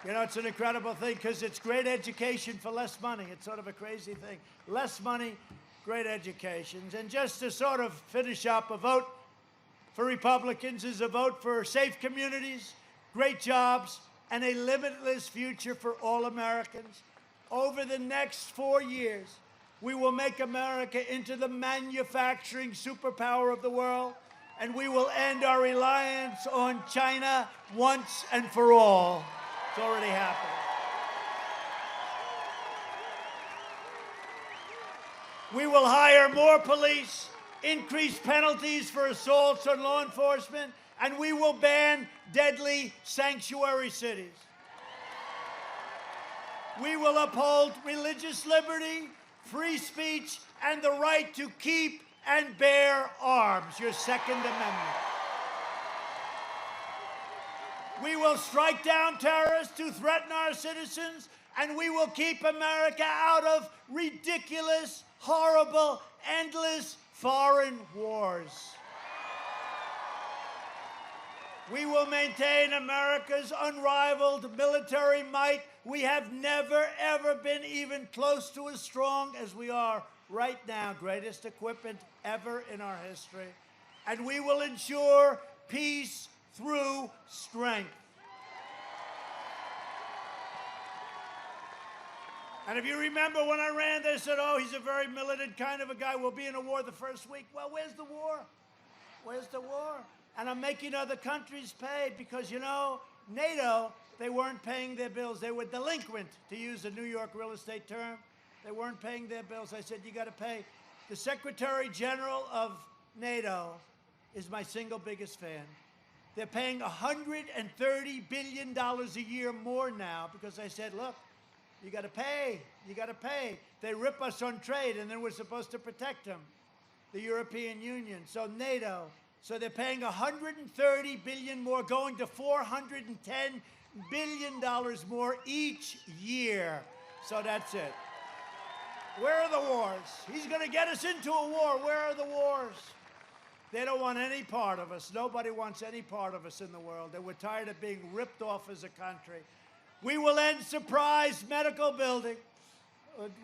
You know, it's an incredible thing because it's great education for less money. It's sort of a crazy thing. Less money, great education. And just to sort of finish up, a vote for Republicans is a vote for safe communities, great jobs, and a limitless future for all Americans. Over the next 4 years, we will make America into the manufacturing superpower of the world, and we will end our reliance on China once and for all. It's already happening. We will hire more police, increase penalties for assaults on law enforcement, and we will ban deadly sanctuary cities. We will uphold religious liberty, free speech, and the right to keep and bear arms, your Second Amendment. We will strike down terrorists who threaten our citizens, and we will keep America out of ridiculous, horrible, endless foreign wars. We will maintain America's unrivaled military might. We have never, ever been even close to as strong as we are right now. Greatest equipment ever in our history. And we will ensure peace through strength. And if you remember when I ran, they said, oh, he's a very militant kind of a guy. We'll be in a war the first week. Well, where's the war? Where's the war? And I'm making other countries pay because, you know, NATO, they weren't paying their bills. They were delinquent, to use a New York real estate term. They weren't paying their bills. I said, you got to pay. The Secretary General of NATO is my single biggest fan. They're paying $130 billion a year more now because I said, look, you got to pay. You got to pay. They rip us on trade, and then we're supposed to protect them. The European Union, so NATO. So they're paying $130 billion more, going to $410 billion more each year. So that's it. Where are the wars? He's going to get us into a war. Where are the wars? They don't want any part of us. Nobody wants any part of us in the world. And we're tired of being ripped off as a country. We will end surprise medical building.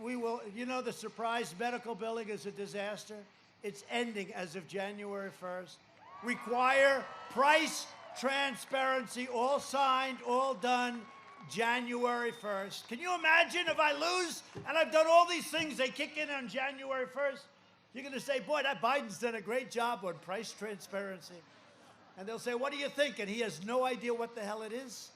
We will, you know, the surprise medical building is a disaster. It's ending as of January 1st. Require price transparency, all signed, all done, January 1st. Can you imagine if I lose and I've done all these things, they kick in on January 1st? You're going to say, boy, that Biden's done a great job on price transparency. And they'll say, what do you think? And he has no idea what the hell it is.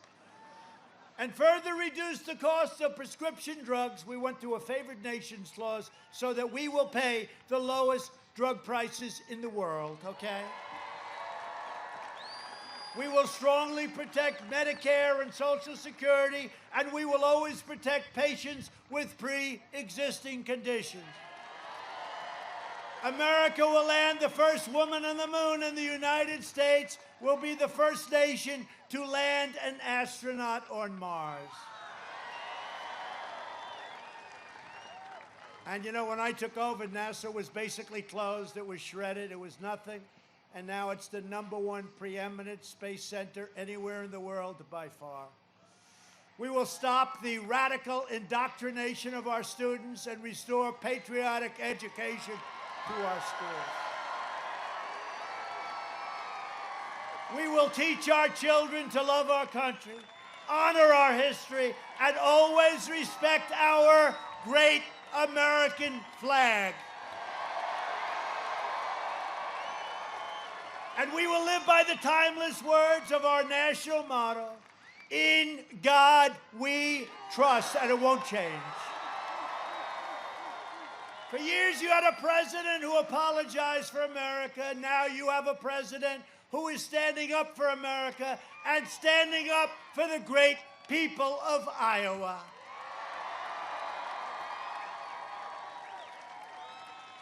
And further reduce the cost of prescription drugs. We went to a favored nations clause so that we will pay the lowest drug prices in the world, okay? We will strongly protect Medicare and Social Security, and we will always protect patients with pre-existing conditions. America will land the first woman on the moon, and the United States will be the first nation to land an astronaut on Mars. And you know, when I took over, NASA was basically closed. It was shredded. It was nothing. And now it's the #1 preeminent space center anywhere in the world by far. We will stop the radical indoctrination of our students and restore patriotic education to our schools. We will teach our children to love our country, honor our history, and always respect our great American flag. And we will live by the timeless words of our national motto, in God we trust, and it won't change. For years you had a president who apologized for America. Now you have a president who is standing up for America and standing up for the great people of Iowa.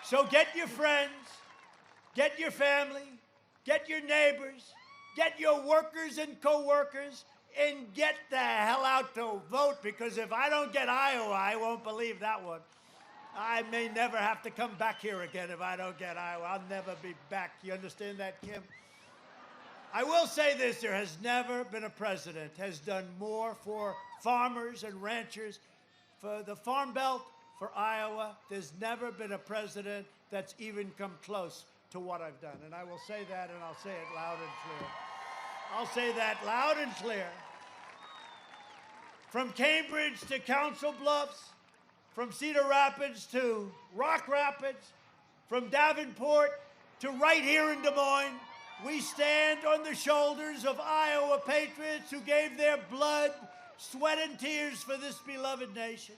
So get your friends, get your family, get your neighbors, get your workers and co-workers, and get the hell out to vote, because if I don't get Iowa, I won't believe that one. I may never have to come back here again if I don't get Iowa. I'll never be back. You understand that, Kim? I will say this, there has never been a president has done more for farmers and ranchers, for the Farm Belt, for Iowa. There's never been a president that's even come close to what I've done. And I will say that, and I'll say it loud and clear. I'll say that loud and clear. From Cambridge to Council Bluffs, from Cedar Rapids to Rock Rapids, from Davenport to right here in Des Moines, we stand on the shoulders of Iowa patriots who gave their blood, sweat, and tears for this beloved nation.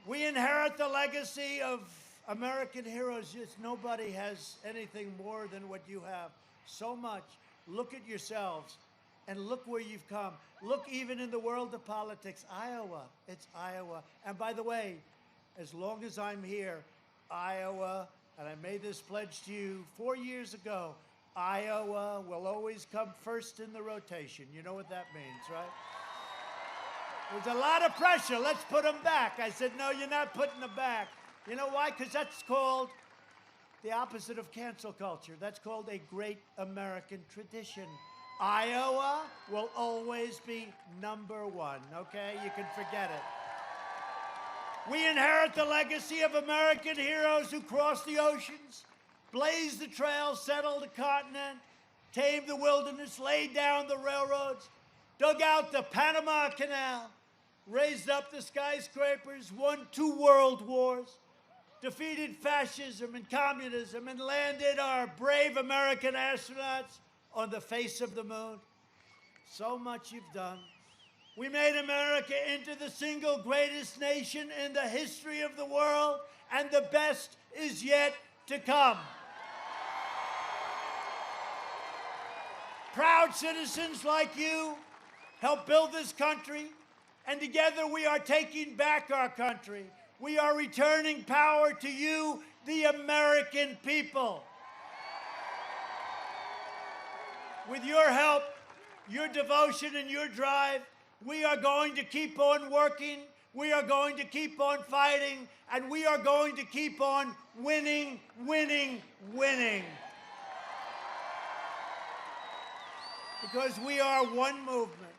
We inherit the legacy of American heroes. Just nobody has anything more than what you have. So much. Look at yourselves and look where you've come. Look even in the world of politics. Iowa. It's Iowa. And by the way, as long as I'm here, Iowa, and I made this pledge to you 4 years ago, Iowa will always come first in the rotation. You know what that means, right? There's a lot of pressure. Let's put them back. I said, no, you're not putting them back. You know why? Because that's called the opposite of cancel culture. That's called a great American tradition. Iowa will always be #1, okay? You can forget it. We inherit the legacy of American heroes who crossed the oceans, blazed the trails, settled the continent, tamed the wilderness, laid down the railroads, dug out the Panama Canal, raised up the skyscrapers, won 2 world wars, defeated fascism and communism, and landed our brave American astronauts on the face of the moon. So much you've done. We made America into the single greatest nation in the history of the world, and the best is yet to come. Proud citizens like you help build this country, and together we are taking back our country. We are returning power to you, the American people. With your help, your devotion, and your drive, we are going to keep on working, we are going to keep on fighting, and we are going to keep on winning, winning, winning. Because we are one movement.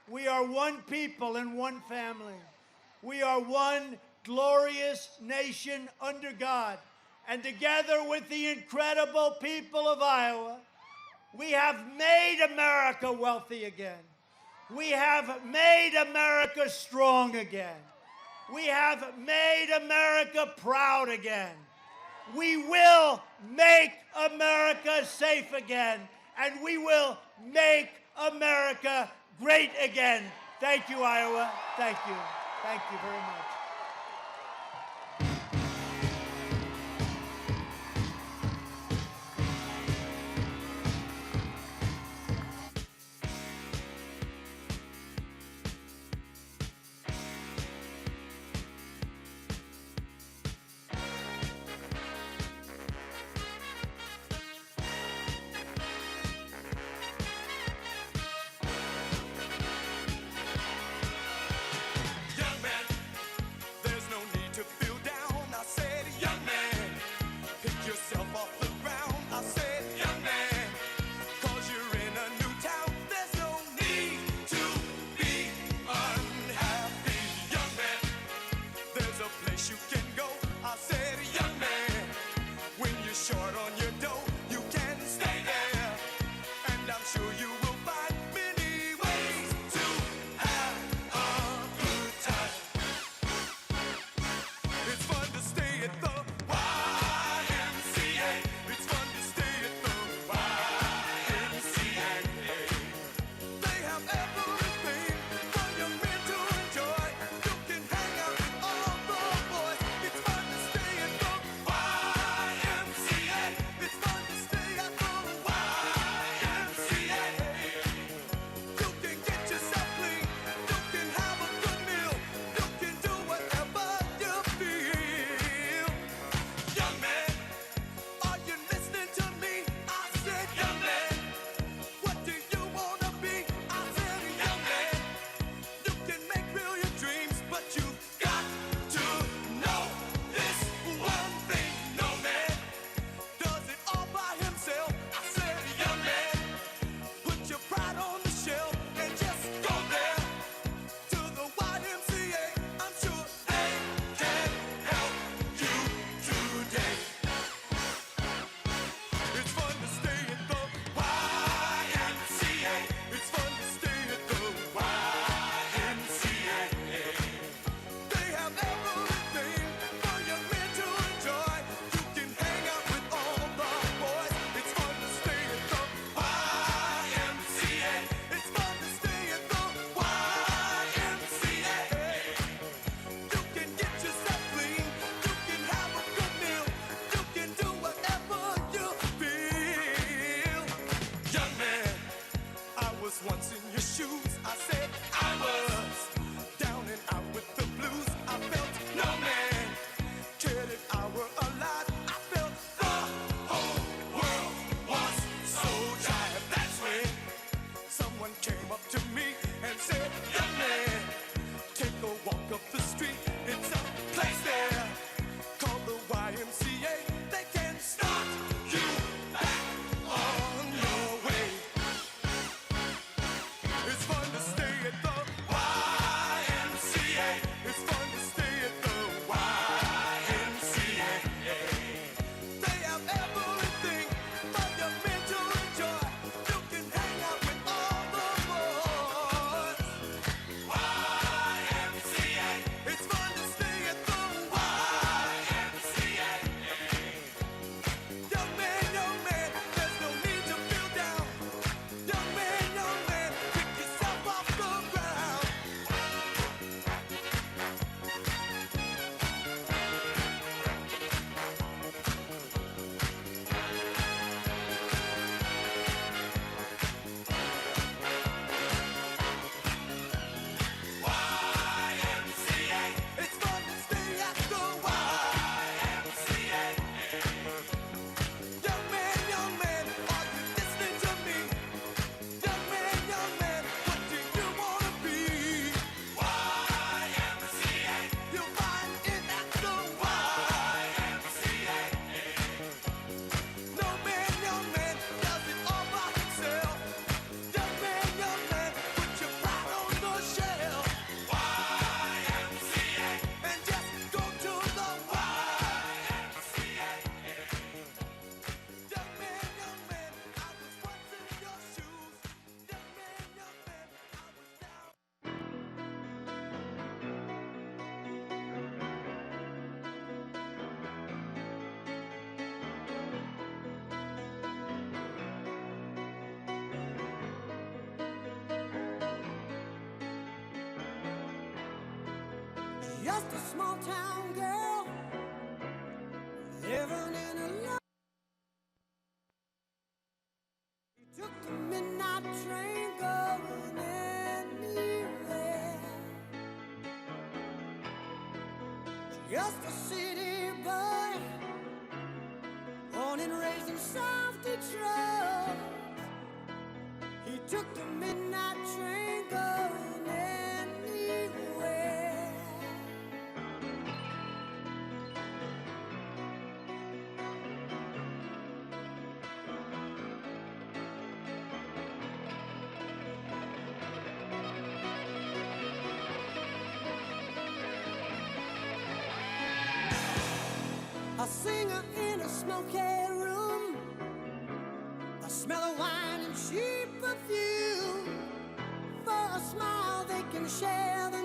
We are one people and one family. We are one glorious nation under God. And together with the incredible people of Iowa, we have made America wealthy again. We have made America strong again. We have made America proud again. We will make America safe again. And we will make America great again. Thank you, Iowa. Thank you. Thank you very much. just a small town girl living in a love. He took the midnight train going anywhere. Just a city boy, born and raised in South Detroit. He took the midnight train going anywhere. A singer in a smoky room, a smell of wine and cheap perfume. For a smile they can share the